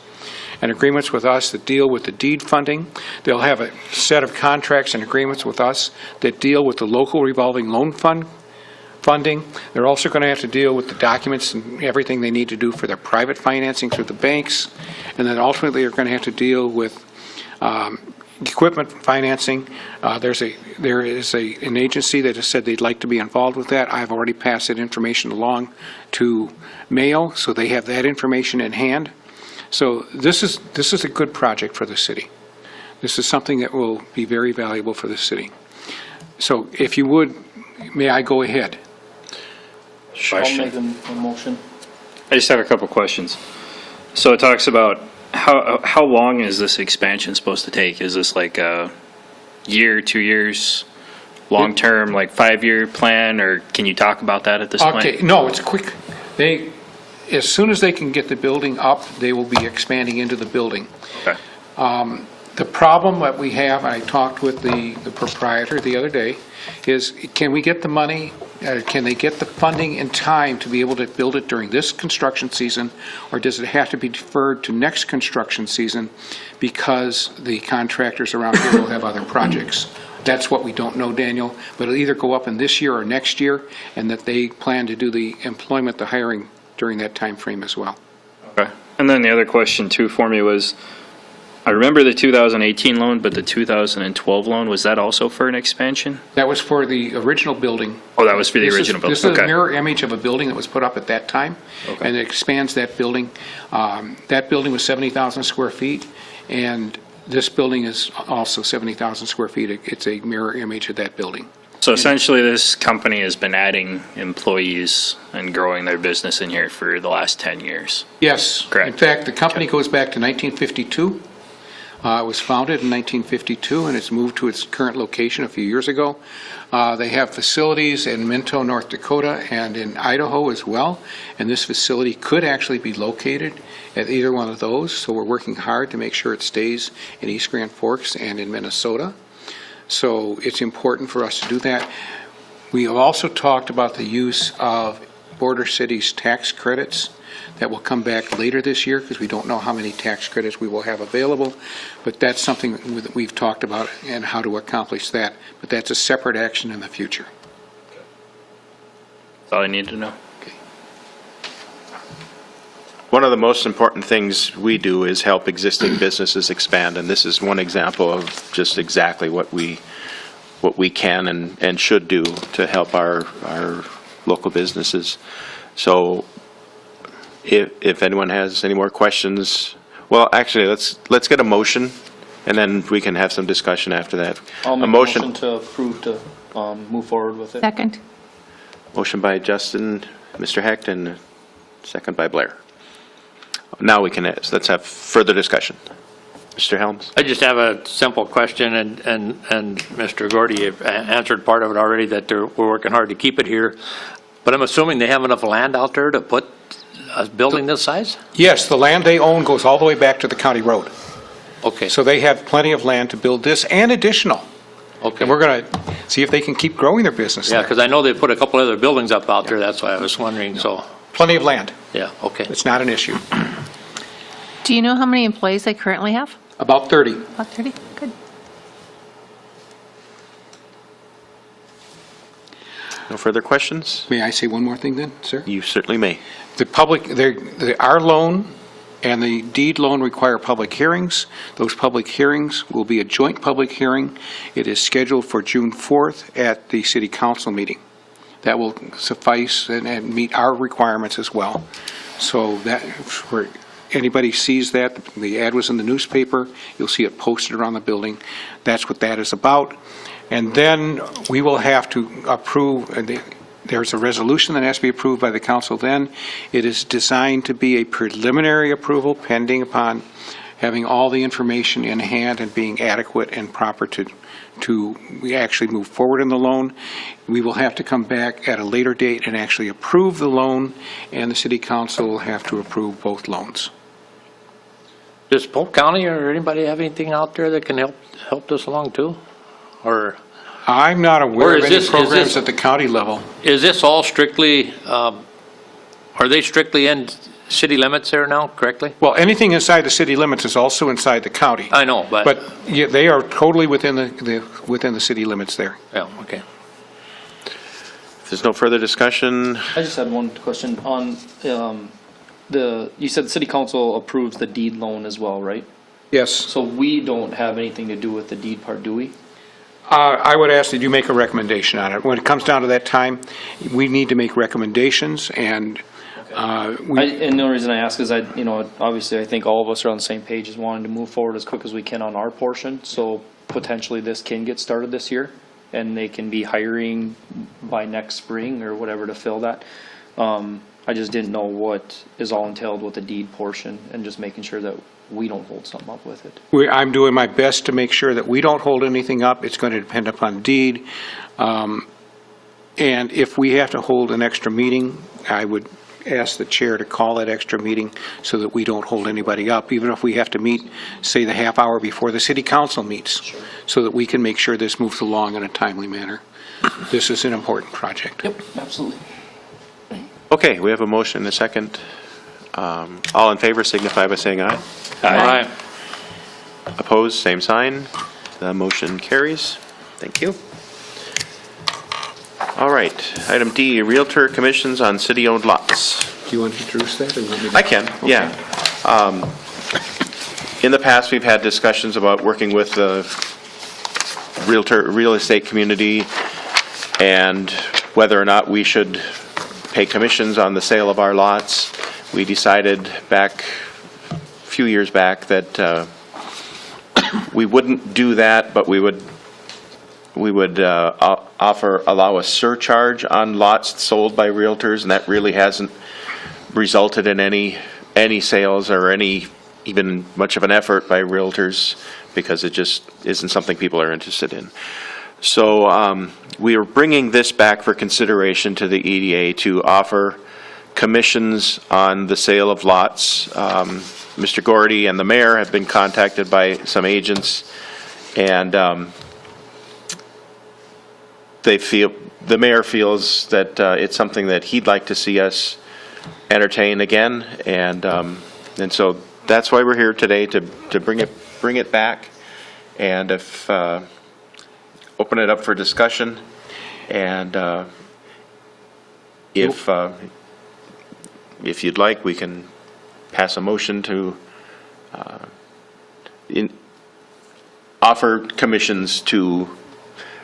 and agreements with us that deal with the DEED funding. They'll have a set of contracts and agreements with us that deal with the local revolving loan funding. They're also going to have to deal with the documents and everything they need to do for their private financing through the banks. And then ultimately, they're going to have to deal with equipment financing. There is an agency that has said they'd like to be involved with that. I've already passed that information along to Mayo, so they have that information in hand. So this is a good project for the city. This is something that will be very valuable for the city. So if you would, may I go ahead? I'll make a motion. I just have a couple questions. So it talks about how long is this expansion supposed to take? Is this like a year, 2 years, long-term, like 5-year plan, or can you talk about that at this point? Okay, no, it's quick. As soon as they can get the building up, they will be expanding into the building. Okay. The problem that we have, and I talked with the proprietor the other day, is can we get the money, can they get the funding in time to be able to build it during this construction season, or does it have to be deferred to next construction season because the contractors around here will have other projects? That's what we don't know, Daniel, but it'll either go up in this year or next year, and that they plan to do the employment, the hiring during that time frame as well. Okay. And then the other question too for me was, I remember the 2018 loan, but the 2012 loan, was that also for an expansion? That was for the original building. Oh, that was for the original building. This is a Okay. mirror image of a building that was put up at that time, Okay. and it expands that building. That building was 70,000 square feet, and this building is also 70,000 square feet. It's a mirror image of that building. So essentially, this company has been adding employees and growing their business in here for the last 10 years. Yes. Correct. In fact, the company goes back to 1952. It was founded in 1952, and it's moved to its current location a few years ago. They have facilities in Minto, North Dakota, and in Idaho as well, and this facility could actually be located at either one of those, so we're working hard to make sure it stays in East Grand Forks and in Minnesota. So it's important for us to do that. We have also talked about the use of border cities' tax credits. That will come back later this year because we don't know how many tax credits we will have available, but that's something that we've talked about and how to accomplish that. But that's a separate action in the future. That's all I need to know. One of the most important things we do is help existing businesses expand, and this is one example of just exactly what we can and should do to help our local businesses. So if anyone has any more questions, well, actually, let's get a motion, and then we can have some discussion after that. I'll make a motion to approve to move forward with it. Second. Motion by Justin, Mr. Hecht, and second by Blair. Now let's have further discussion. Mr. Helms? I just have a simple question, and Mr. Gordy answered part of it already, that we're working hard to keep it here. But I'm assuming they have enough land out there to put a building this size? Yes, the land they own goes all the way back to the county road. Okay, So they have plenty of land to build this and additional. okay. And we're going to see if they can keep growing their business Yeah, there. because I know they put a couple other buildings up out there, that's why I was wondering, so, Plenty of land. yeah, okay. It's not an issue. Do you know how many employees they currently have? About 30. About 30? Good. No further questions? May I say one more thing then, sir? You certainly may. The public, our loan and the deed loan require public hearings. Those public hearings will be a joint public hearing. It is scheduled for June 4th at the city council meeting. That will suffice and meet our requirements as well. So that, for anybody sees that, the ad was in the newspaper, you'll see it posted around the building. That's what that is about. And then we will have to approve, there's a resolution that has to be approved by the council then. It is designed to be a preliminary approval pending upon having all the information in hand and being adequate and proper to we actually move forward in the loan. We will have to come back at a later date and actually approve the loan, and the city council will have to approve both loans. Does Polk County or anybody have anything out there that can help this along too? Or I'm not Or aware is of any this- is programs this- at the county level. is this all strictly, are they strictly in city limits there now, correctly? Well, anything inside the city limits is also inside the county. I know, but. But yeah, they are totally within the city limits there. Yeah, okay. If there's no further discussion, I just had one question on, you said the city council approves the deed loan as well, right? Yes. So we don't have anything to do with the deed part, do we? I would ask that you make a recommendation on it. When it comes down to that time, we need to make recommendations, and And the only reason I ask is obviously I think all of us are on the same page as wanting to move forward as quick as we can on our portion. So potentially this can get started this year and they can be hiring by next spring or whatever to fill that. I just didn't know what is all entailed with the deed portion and just making sure that we don't hold something up with it. I'm doing my best to make sure that we don't hold anything up. It's going to depend upon deed. And if we have to hold an extra meeting, I would ask the chair to call that extra meeting so that we don't hold anybody up, even if we have to meet, say, the half hour before the city council meets, so that we can make sure this moves along in a timely manner. This is an important project. Yep, absolutely. okay, we have a motion and a second. All in favor signify by saying aye. Aye. Opposed, same sign. The motion carries. Thank you. All right, item D, Realtor commissions on city-owned lots. Do you want to introduce that? Or you want me to? I can, yeah. In the past, we've had discussions about working with the real estate community and whether or not we should pay commissions on the sale of our lots. We decided back, a few years back, that we wouldn't do that, but we would allow a surcharge on lots sold by realtors, and that really hasn't resulted in any sales or any even much of an effort by realtors, because it just isn't something people are interested in. So we are bringing this back for consideration to the EDA to offer commissions on the sale of lots. Mr. Gordy and the mayor have been contacted by some agents, and the mayor feels that it's something that he'd like to see us entertain again, and so that's why we're here today, to bring it back, and open it up for discussion, and if you'd like, we can pass a motion to offer commissions to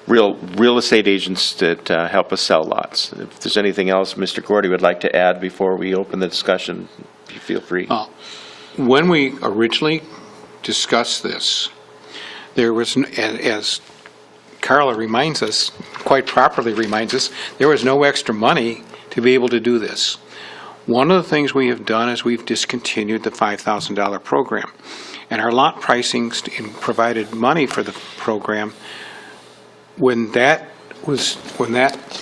real estate agents that help us sell lots. If there's anything else Mr. Gordy would like to add before we open the discussion, you feel free. When we originally discussed this, there was, as Carla reminds us, quite properly reminds us, there was no extra money to be able to do this. One of the things we have done is we've discontinued the $5,000 program. And our lot pricings provided money for the program. When that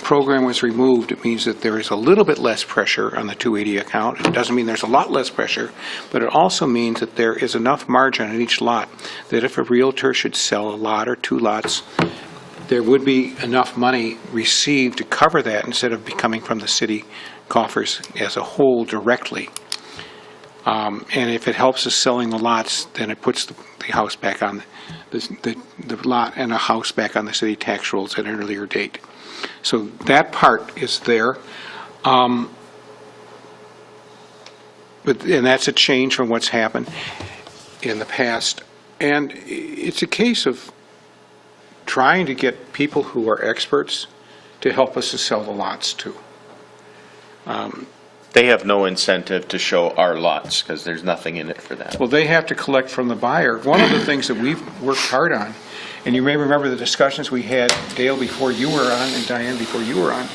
program was removed, it means that there is a little bit less pressure on the 280 account. It doesn't mean there's a lot less pressure, but it also means that there is enough margin on each lot that if a realtor should sell a lot or two lots, there would be enough money received to cover that instead of coming from the city coffers as a whole directly. And if it helps us selling the lots, then it puts the house back on, the lot and a house back on the city tax rolls at an earlier date. So that part is there. And that's a change from what's happened in the past. And it's a case of trying to get people who are experts to help us to sell the lots too. They have no incentive to show our lots because there's nothing in it for them. Well, they have to collect from the buyer. One of the things that we've worked hard on, and you may remember the discussions we had, Dale, before you were on, and Diane, before you were on,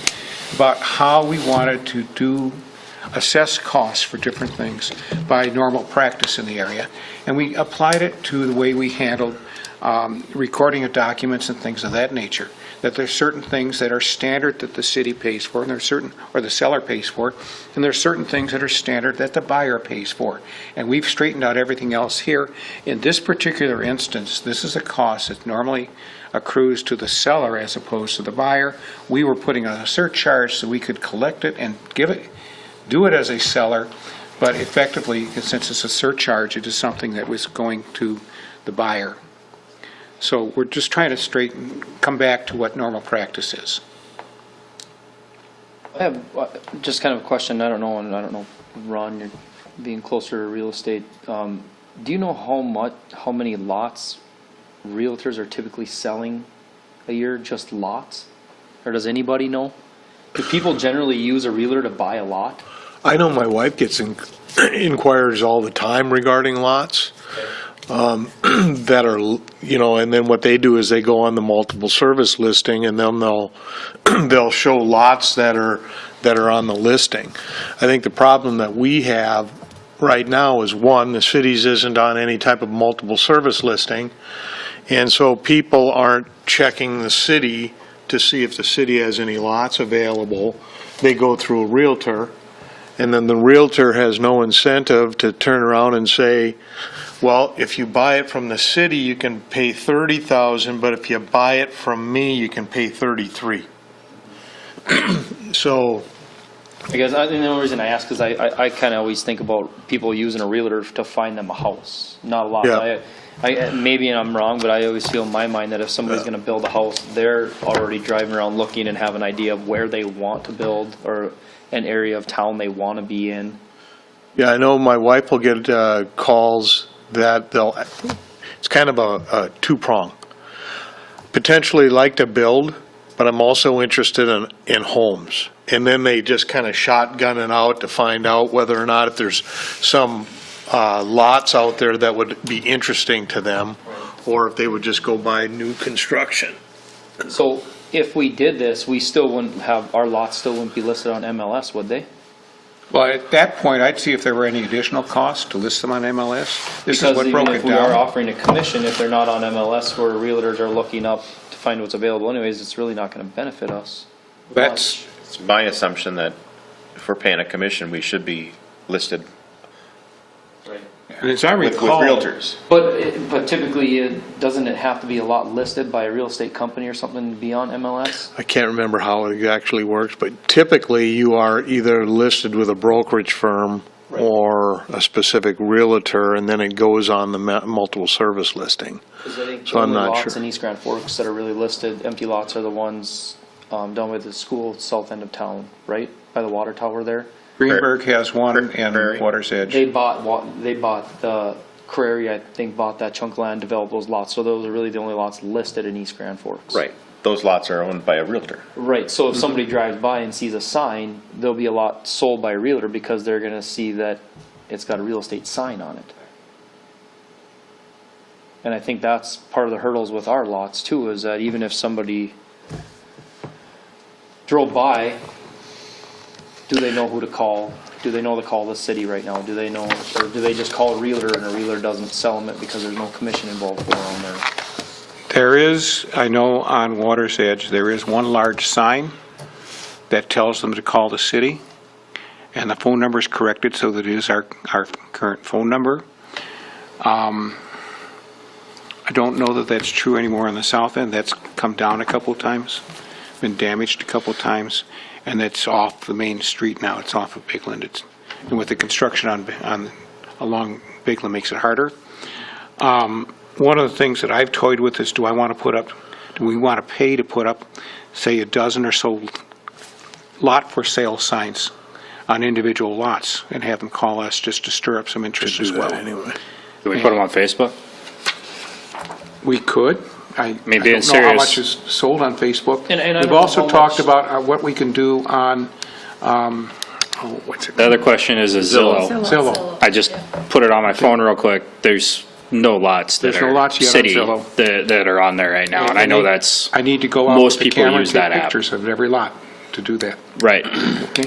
about how we wanted to assess costs for different things by normal practice in the area. And we applied it to the way we handled recording of documents and things of that nature. That there's certain things that are standard that the city pays for, and there's certain, or the seller pays for, and there's certain things that are standard that the buyer pays for. And we've straightened out everything else here. In this particular instance, this is a cost that normally accrues to the seller as opposed to the buyer. We were putting on a surcharge so we could collect it and do it as a seller, but effectively, since it's a surcharge, it is something that was going to the buyer. So we're just trying to come back to what normal practice is. I have just kind of a question. I don't know, Ron, you're being closer to real estate. Do you know how many lots realtors are typically selling a year, just lots? Or does anybody know? Do people generally use a realtor to buy a lot? I know my wife gets inquiries all the time regarding lots. That are, and then what they do is they go on the multiple service listing, and then they'll show lots that are on the listing. I think the problem that we have right now is, one, the cities isn't on any type of multiple service listing, and so people aren't checking the city to see if the city has any lots available. They go through a realtor, and then the realtor has no incentive to turn around and say, well, if you buy it from the city, you can pay $30,000, but if you buy it from me, you can pay $33,000. So, I guess the only reason I ask is I kind of always think about people using a realtor to find them a house, not a lot. Yeah. Maybe I'm wrong, but I always feel in my mind that if somebody's going to build a house, they're already driving around looking and have an idea of where they want to build or an area of town they want to be in. yeah, I know my wife will get calls that it's kind of a two-prong. Potentially like to build, but I'm also interested in homes. And then they just kind of shotgun it out to find out whether or not if there's some lots out there that would be interesting to them, or if they would just go buy new construction. So if we did this, we still wouldn't have, our lots still wouldn't be listed on MLS, would they? Well, at that point, I'd see if there were any additional costs to list them on MLS. This is what broke it Because even if we are down. offering a commission, if they're not on MLS where realtors are looking up to find what's available anyways, it's really not going to benefit us. That's, It's my assumption that if we're paying a commission, we should be listed and as I with recall, realtors. But typically, doesn't it have to be a lot listed by a real estate company or something to be on MLS? I can't remember how it actually works, but typically you are either listed with a brokerage firm or a specific realtor, and then it goes on the multiple service listing. Because I think So the I'm only not lots sure. in East Grand Forks that are really listed, empty lots, are the ones down by the school south end of town, right? By the water tower there. Greenberg has one and Prairie. Water's Edge. They bought the Prairie, I think, bought that chunk of land, developed those lots. So those are really the only lots listed in East Grand Forks. Right. Those lots are owned by a realtor. Right, so if somebody drives by and sees a sign, there'll be a lot sold by a realtor because they're gonna see that it's got a real estate sign on it. And I think that's part of the hurdles with our lots too, is that even if somebody drove by do they know who to call? Do they know to call the city right now? Do they know, or do they just call a realtor and a realtor doesn't sell them it because there's no commission involved for them? Or There is, I know on Water's Edge, there is one large sign that tells them to call the city, and the phone number is corrected so that it is our current phone number. I don't know that that's true anymore on the south end. That's come down a couple of times, been damaged a couple of times, and that's off the main street now. It's off of Bigland. And with the construction along Bigland makes it harder. One of the things that I've toyed with is, do we want to pay to put up, say, a dozen or so lot for sale signs on individual lots and have them call us just to stir up some interest as well? Anyway. Do we put them on Facebook? We could. I Maybe don't it's know how serious. much is sold on Facebook. And I We've don't know also how talked much- about what we can do on, what's it? The other question is Zillow. Zillow. I just put it on my phone real quick. There's no lots that There's no are lots yet on city Zillow. that are on there right now, and I know that's, I need to go out most with the people camera and use that take app. pictures of every lot to do that, right. okay?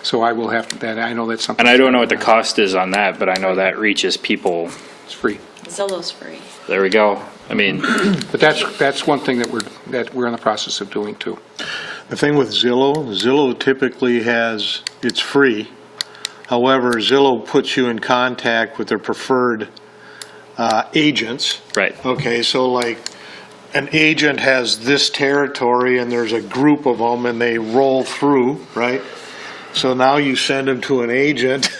So I will have that, I know that's something. And I don't know what the cost is on that, but I know that reaches people. It's free. Zillow's free. There we go. I mean, But that's one thing that we're in the process of doing too. The thing with Zillow typically it's free. However, Zillow puts you in contact with their preferred agents. right. Okay, so like, an agent has this territory and there's a group of them and they roll through, right? So now you send them to an agent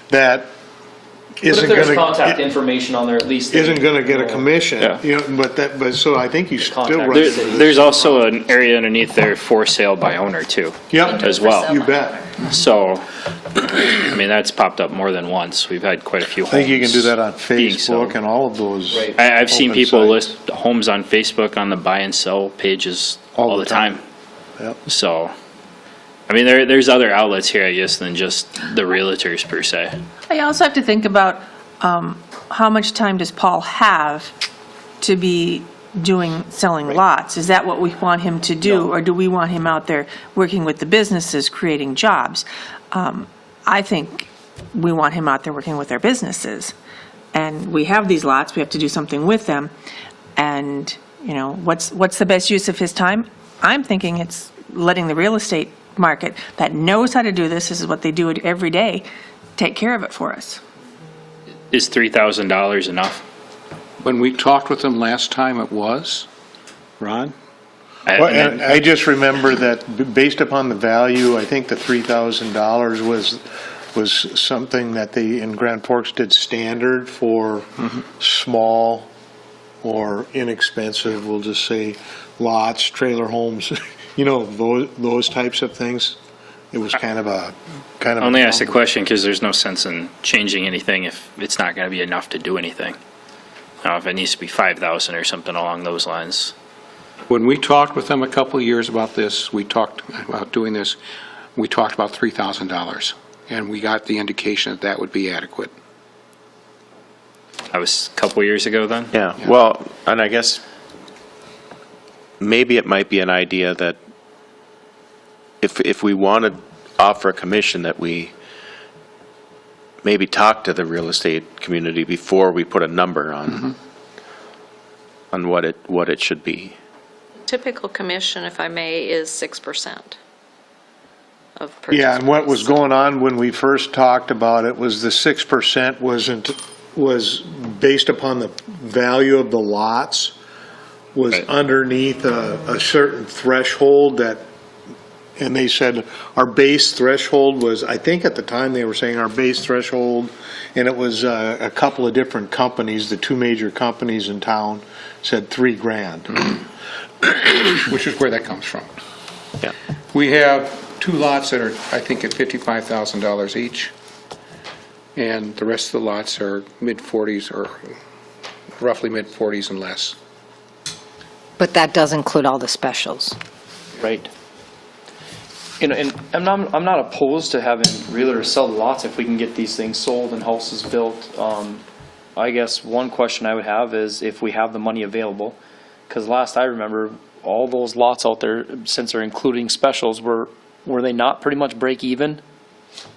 that but isn't if there's gonna. contact information on there, at least they- Isn't gonna get a commission, Yeah. you know, but so I think you still Contact run. the There's also an area underneath there for sale by owner too, Yep, as well. you bet. So, I mean, that's popped up more than once. We've had quite a few I homes. think you can do that on being sold. Facebook and all of those. Right. I've seen open people sites. list homes on Facebook on the buy and sell pages all the time. Yep. So, I mean, there's other outlets here, I guess, than just the realtors per se. I also have to think about how much time does Paul have to be selling lots? Is that what we want him to do? Or do we want him out there working with the businesses, creating jobs? I think we want him out there working with our businesses. And we have these lots, we have to do something with them. And, you know, what's the best use of his time? I'm thinking it's letting the real estate market that knows how to do this is what they do it every day, take care of it for us. Is $3,000 enough? When we talked with them last time, it was. Ron? Well, and I just remember that based upon the value, I think the $3,000 was something that they, in Grand Forks, did standard for small or inexpensive, we'll just say, lots, trailer homes, you know, those types of things. It was kind of a. I only asked the question because there's no sense in changing anything if it's not going to be enough to do anything. Now, if it needs to be 5,000 or something along those lines. When we talked with them a couple of years about this, we talked about doing this, we talked about $3,000, and we got the indication that that would be adequate. That was a couple years ago then? Yeah, well, and I guess maybe it might be an idea that if we want to offer a commission, that we maybe talk to the real estate community before we put a number on what it should be. Typical commission, if I may, is 6% of purchase. Yeah, and what was price. going on when we first talked about it was the 6% was based upon the value of the lots, was Right. underneath a certain threshold that, and they said our base threshold was, I think at the time they were saying our base threshold, and it was a couple of different companies, the two major companies in town said $3,000. Which is where that comes from. Yeah. We have two lots that are, I think, at $55,000 each, and the rest of the lots are mid-40s or roughly mid-40s and less. But that does include all the specials. Right. And I'm not opposed to having realtors sell the lots if we can get these things sold and houses built. I guess one question I would have is if we have the money available, because last I remember, all those lots out there, since they're including specials, were were they not pretty much break even?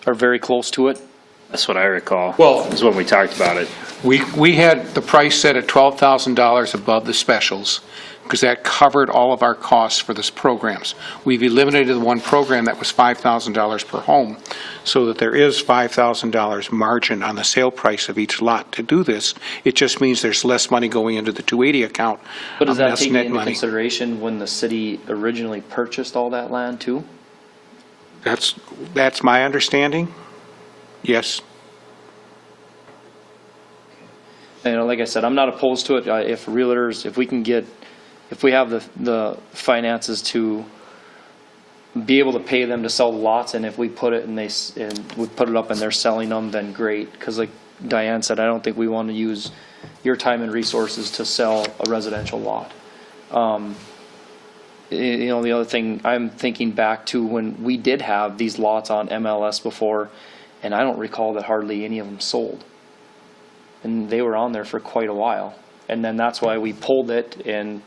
Or very close to it? That's what I recall. Well- Is when we talked about it. We had the price set at $12,000 above the specials, because that covered all of our costs for this programs. We've eliminated the one program that was $5,000 per home, so that there is $5,000 margin on the sale price of each lot to do this. It just means there's less money going into the 280 account. But does that Less take net into money. consideration when the city originally purchased all that land too? That's my understanding. Yes. And like I said, I'm not opposed to it. If realtors, if we have the finances to be able to pay them to sell the lots, and if we put it and we put it up and they're selling them, then great. Because like Diane said, I don't think we want to use your time and resources to sell a residential lot. You know, the other thing, I'm thinking back to when we did have these lots on MLS before, and I don't recall that hardly any of them sold. And they were on there for quite a while. And then that's why we pulled it and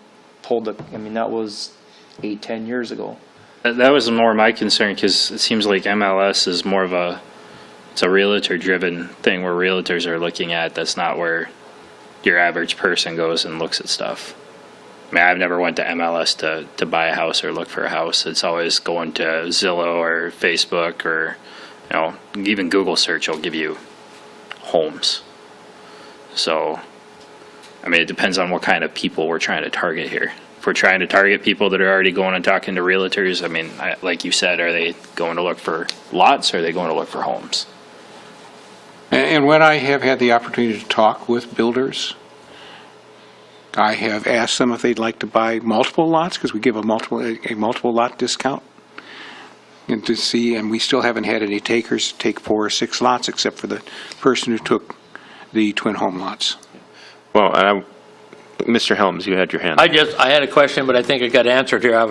I mean, that was 8-10 years ago. That was more my concern, because it seems like MLS is more of it's a realtor-driven thing where realtors are looking at. That's not where your average person goes and looks at stuff. I mean, I've never went to MLS to buy a house or look for a house. It's always going to Zillow or Facebook or, you know, even Google search will give you homes. So, I mean, it depends on what kind of people we're trying to target here. If we're trying to target people that are already going and talking to realtors, I mean, like you said, are they going to look for lots or are they going to look for homes? And when I have had the opportunity to talk with builders, I have asked them if they'd like to buy multiple lots, because we give a multiple lot discount. And to see, and we still haven't had any takers take 4 or 6 lots, except for the person who took the twin home lots. Well, Mr. Helms, you had your hand. I had a question, but I think it got answered here. I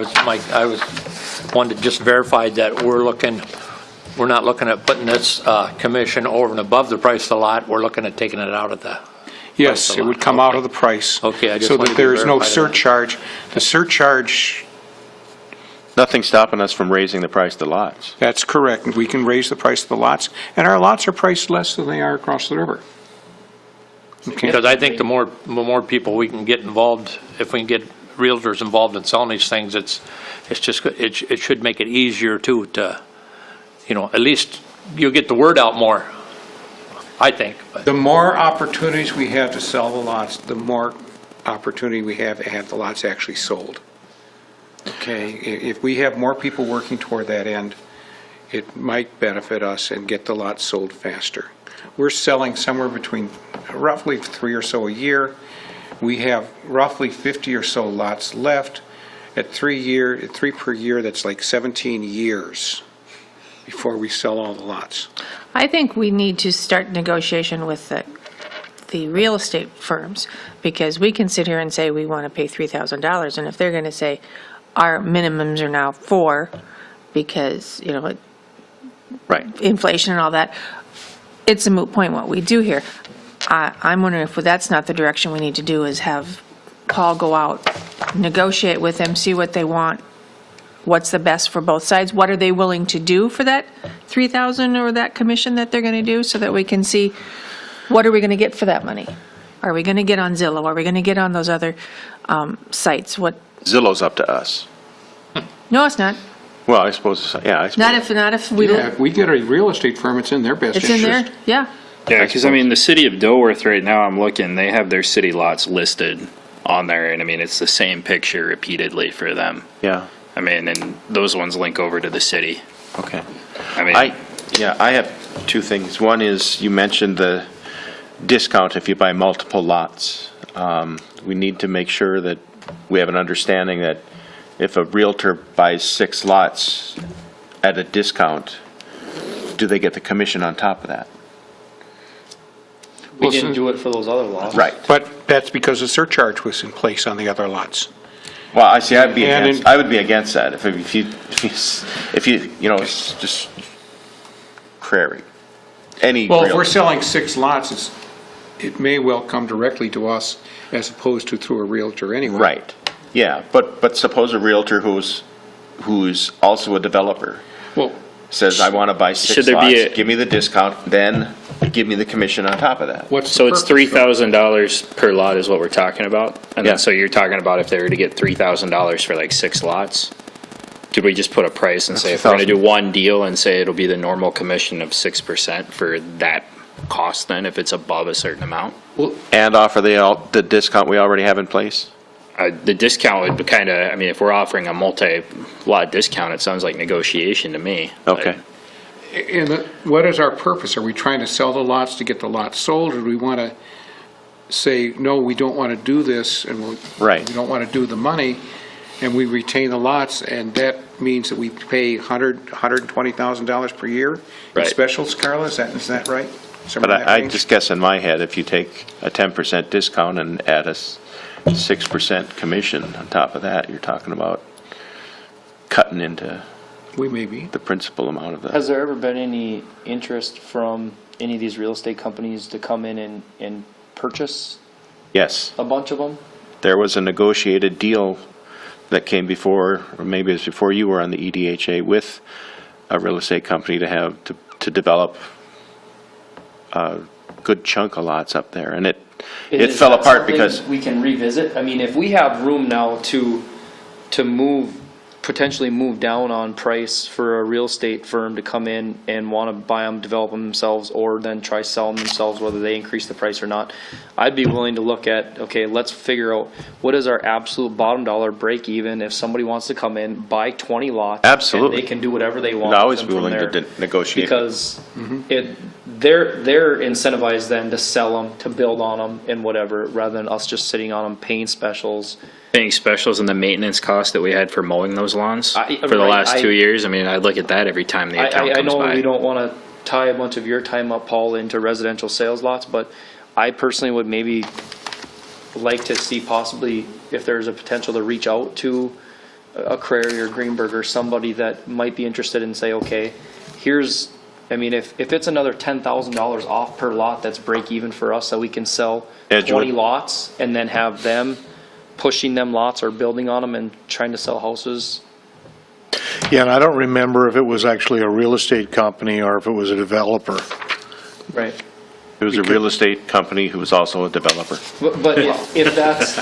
wanted to just verify that we're not looking at putting this commission over and above the price of the lot. We're looking at taking it out of the. Yes, it would come out of the price. Okay, I just so wanted that to there is no verify that. surcharge. The surcharge, Nothing's stopping us from raising the price of the lots. that's correct. We can raise the price of the lots, and our lots are priced less than they are across the river. Okay. Because I think the more people we can get involved, if we can get realtors involved in selling these things, it should make it easier too to, you know, at least you'll get the word out more, I think. But The more opportunities we have to sell the lots, the more opportunity we have to have the lots actually sold. Okay, if we have more people working toward that end, it might benefit us and get the lots sold faster. We're selling somewhere between roughly 3 or so a year. We have roughly 50 or so lots left. At 3 per year, that's like 17 years before we sell all the lots. I think we need to start negotiation with the real estate firms, because we can sit here and say we want to pay $3,000, and if they're going to say our minimums are now 4 because, you know, Right. inflation and all that, it's a moot point what we do here. I'm wondering if that's not the direction we need to do, is have Paul go out, negotiate with them, see what they want, what's the best for both sides, what are they willing to do for that $3,000 or that commission that they're going to do, so that we can see what are we going to get for that money. Are we going to get on Zillow? Are we going to get on those other sites? Zillow's up to us. No, it's not. Well, I suppose, yeah, I suppose. Not if we Yeah, don't. if we get a real estate firm, it's in their best It's interest. in there, yeah. Yeah, because I mean, the city of Dilworth right now, I'm looking, they have their city lots listed on there, and I mean, it's the same picture repeatedly for them. Yeah, I mean, and those ones link over to the city. okay. I mean, I have 2 things. One is, you mentioned the discount if you buy multiple lots. We need to make sure that we have an understanding that if a realtor buys 6 lots at a discount, do they get the commission on top of that? We didn't do it for those other lots. Right. But that's because the surcharge was in place on the other lots. Well, I see, I would be And against that. If you, you know, it's just prairie. Any Well, if realtor. we're selling 6 lots, it may well come directly to us as opposed to through a realtor anyway. Right, yeah, but suppose a realtor who's also a developer Well, says, I want to buy 6 Should there lots, be a- give me the discount, then give me the commission on top of that. what's So the it's purpose, though? $3,000 per lot is what we're talking about? And Yeah. then, so you're talking about if they were to get $3,000 for like 6 lots? Could we just put a price and say, if we're gonna do one deal and say it'll be the normal commission of 6% for that cost then, if it's above a certain amount? And offer the discount we already have in place? The discount would kind of, I mean, if we're offering a multi-lot discount, it sounds like negotiation to me. Okay. And what is our purpose? Are we trying to sell the lots to get the lots sold, or do we want to say, no, we don't want to do this, and Right. we don't want to do the money, and we retain the lots, and that means that we pay $120,000 per year in Right. specials, Carla? Is that right? But Somewhere in that I range? just guess in my head, if you take a 10% discount and add a 6% commission on top of that, you're talking about cutting into We may be. the principal amount of the. Has there ever been any interest from any of these real estate companies to come in and purchase Yes, a bunch of them? there was a negotiated deal that came before, or maybe it was before you were on the EDHA, with a real estate company to develop a good chunk of lots up there, and it Is fell that apart something because, we can revisit? I mean, if we have room now to move, potentially move down on price for a real estate firm to come in and want to buy them, develop them themselves, or then try sell them themselves, whether they increase the price or not, I'd be willing to look at, okay, let's figure out what is our absolute bottom dollar break even if somebody wants to come in, buy 20 lots. Absolutely. And they can do whatever they want. I'd always with be them from willing to there. negotiate. Because they're incentivized then to sell them, to build on them and whatever, rather than us just sitting on them paying specials. Paying specials and the maintenance cost that we had for mowing those lawns I- for the right, last I- 2 years, I mean, I'd look at that every time the account I comes know by. we don't want to tie a bunch of your time up, Paul, into residential sales lots, but I personally would maybe like to see possibly if there's a potential to reach out to a Crary or Greenberg or somebody that might be interested and say, okay, here's, I mean, if it's another $10,000 off per lot, that's break even for us, that we can sell Edgewood. 20 lots and then have them pushing them lots or building on them and trying to sell houses. Yeah, and I don't remember if it was actually a real estate company or if it was a developer. Right. It was a real estate company who was also a developer. But if that's,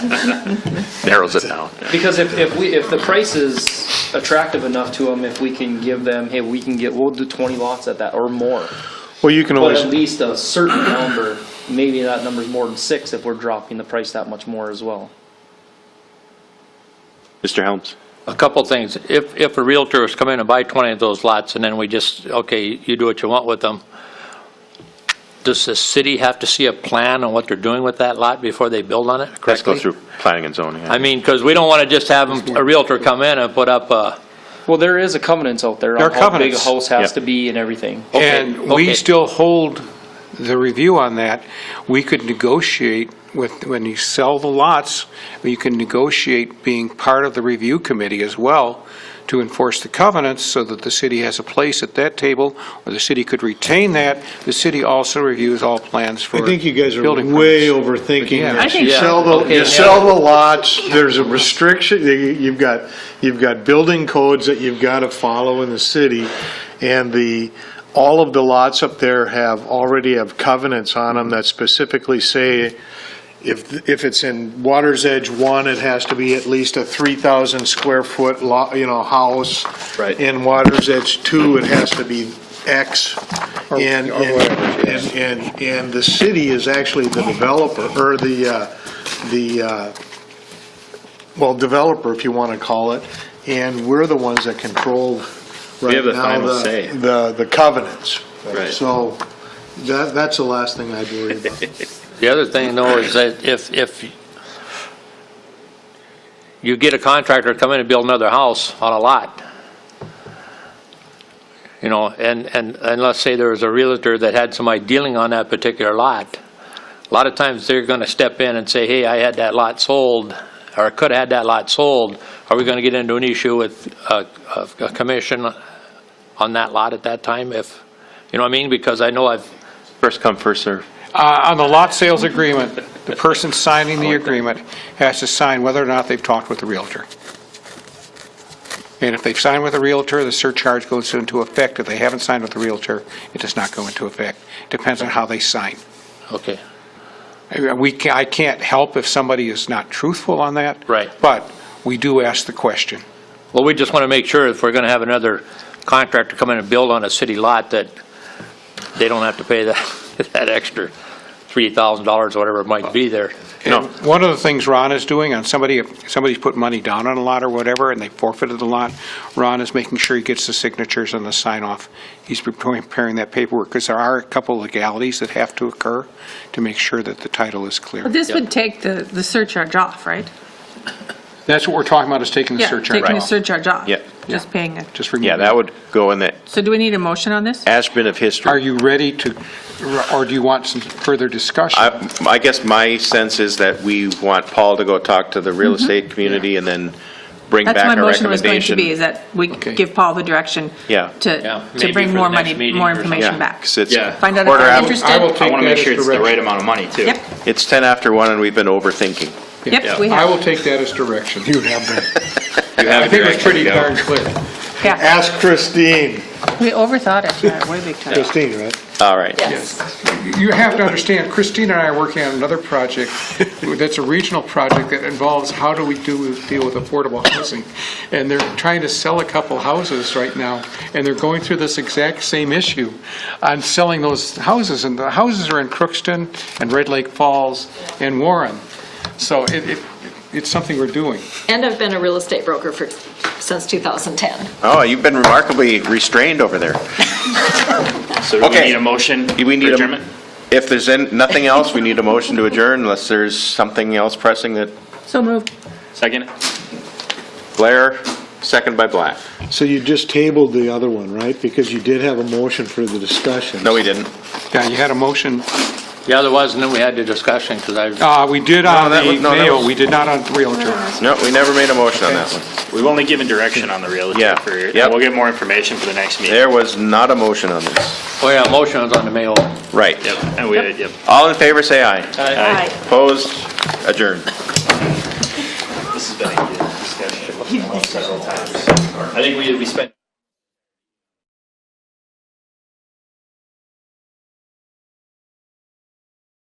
Narrows it down. because if the price is attractive enough to them, if we can give them, hey, we'll do 20 lots at that or more. Well, you can But always, at least a certain number, maybe that number's more than 6 if we're dropping the price that much more as well. Mr. Helms? A couple things. If a Realtor was coming in and buy 20 of those lots, and then we just, okay, you do what you want with them, does the city have to see a plan on what they're doing with that lot before they build on it Let's go correctly? through planning and zoning. I mean, because we don't want to just have a Realtor come in and put up a, Well, there is a covenants out there There on are how big a covenants. house has Yeah. to be and everything. And okay. we still hold the review on that. We could negotiate with, when you sell the lots, you can negotiate being part of the review committee as well to enforce the covenants so that the city has a place at that table, or the city could retain that. The city also reviews all plans for I think you guys are building way permits. overthinking Yeah. this. I think You so. sell the, Okay, you yeah. sell the lots, there's a restriction, you've got building codes that you've got to follow in the city, and all of the lots up there already have covenants on them that specifically say, if it's in Water's Edge 1, it has to be at least a 3,000 square foot house. Right. In Water's Edge 2, it has to be X. And the city is actually the developer, or developer, if you want to call it, and we're the ones that control right have the now final say. the covenants. Right. So that's the last thing I'd worry about. the other thing though is that if you get a contractor to come in and build another house on a lot, you know, and let's say there was a Realtor that had somebody dealing on that particular lot, a lot of times they're going to step in and say, hey, I had that lot sold, or I could have had that lot sold. Are we going to get into an issue with a commission on that lot at that time? If, you know what I mean? Because I know First come, first serve. On the lot sales agreement, the person signing the agreement has to sign whether or not they've talked with the Realtor. And if they've signed with a Realtor, the surcharge goes into effect. If they haven't signed with a Realtor, it does not go into effect. Depends on how they sign. Okay. I can't help if somebody is not truthful on that. Right. But we do ask the question. Well, we just want to make sure if we're going to have another contractor come in and build on a city lot, that they don't have to pay that extra $3,000, whatever it might be there. And one of the things Ron is doing on somebody's put money down on a lot or whatever, and they forfeited the lot, Ron is making sure he gets the signatures and the sign-off. He's preparing that paperwork, because there are a couple legalities that have to occur to make sure that the title is clear. But this would take the surcharge off, right? That's what we're talking about, is taking the Yeah, surcharge taking the off. surcharge off. Yeah. Just paying it. Just remove Yeah, that would go in the So do we need a motion on this? as-been of Are history. you ready to, or do you want some further discussion? I guess my sense is that we want Paul to go talk to the real estate community and then bring That's back my a motion was going to recommendation. be, is that we Okay. give Paul the direction Yeah. to Maybe bring for more the next money, meeting more or something. information Yeah, back. 'cause it's Yeah. Find out if quarter they're after- interested. I will I take want to that make as sure it's the direction. right amount of money, too. Yep, It's 10 after 1 and we've been overthinking. yep, we I have. will take that as direction. You have that. You have I a think it's direction pretty to go. darn clear. Yeah, Ask Christine. we overthought it, yeah, way big time. Christine, right? All right. Yes. You have to understand, Christine and I are working on another project that's a regional project that involves how do we deal with affordable housing. And they're trying to sell a couple houses right now, and they're going through this exact same issue on selling those houses. And the houses are in Crookston and Red Lake Falls and Warren. So it's something we're doing. And I've been a real estate broker since 2010. Oh, you've been remarkably restrained over there. So do we Okay. need a motion We for need adjournment? If there's nothing else, we need a motion to adjourn unless there's something else pressing that So moved. Second? Blair, second by Black. So you just tabled the other one, right? Because you did have a motion for the discussion. No, we didn't. Yeah, you had a motion. Yeah, there was, and then we had the discussion, because We did on that the was- no, that mail, was- we did not on Realtor. No, we never made a motion on that one. We've only given direction on the real estate Yeah. for, Yep. and we'll get more information for the next meeting. There was not a motion on this. oh yeah, motion was on the mail. Right. Yep, and we, yep. All in favor, say aye. Aye. Opposed? Adjourned. This has been a good discussion several times. I think we spent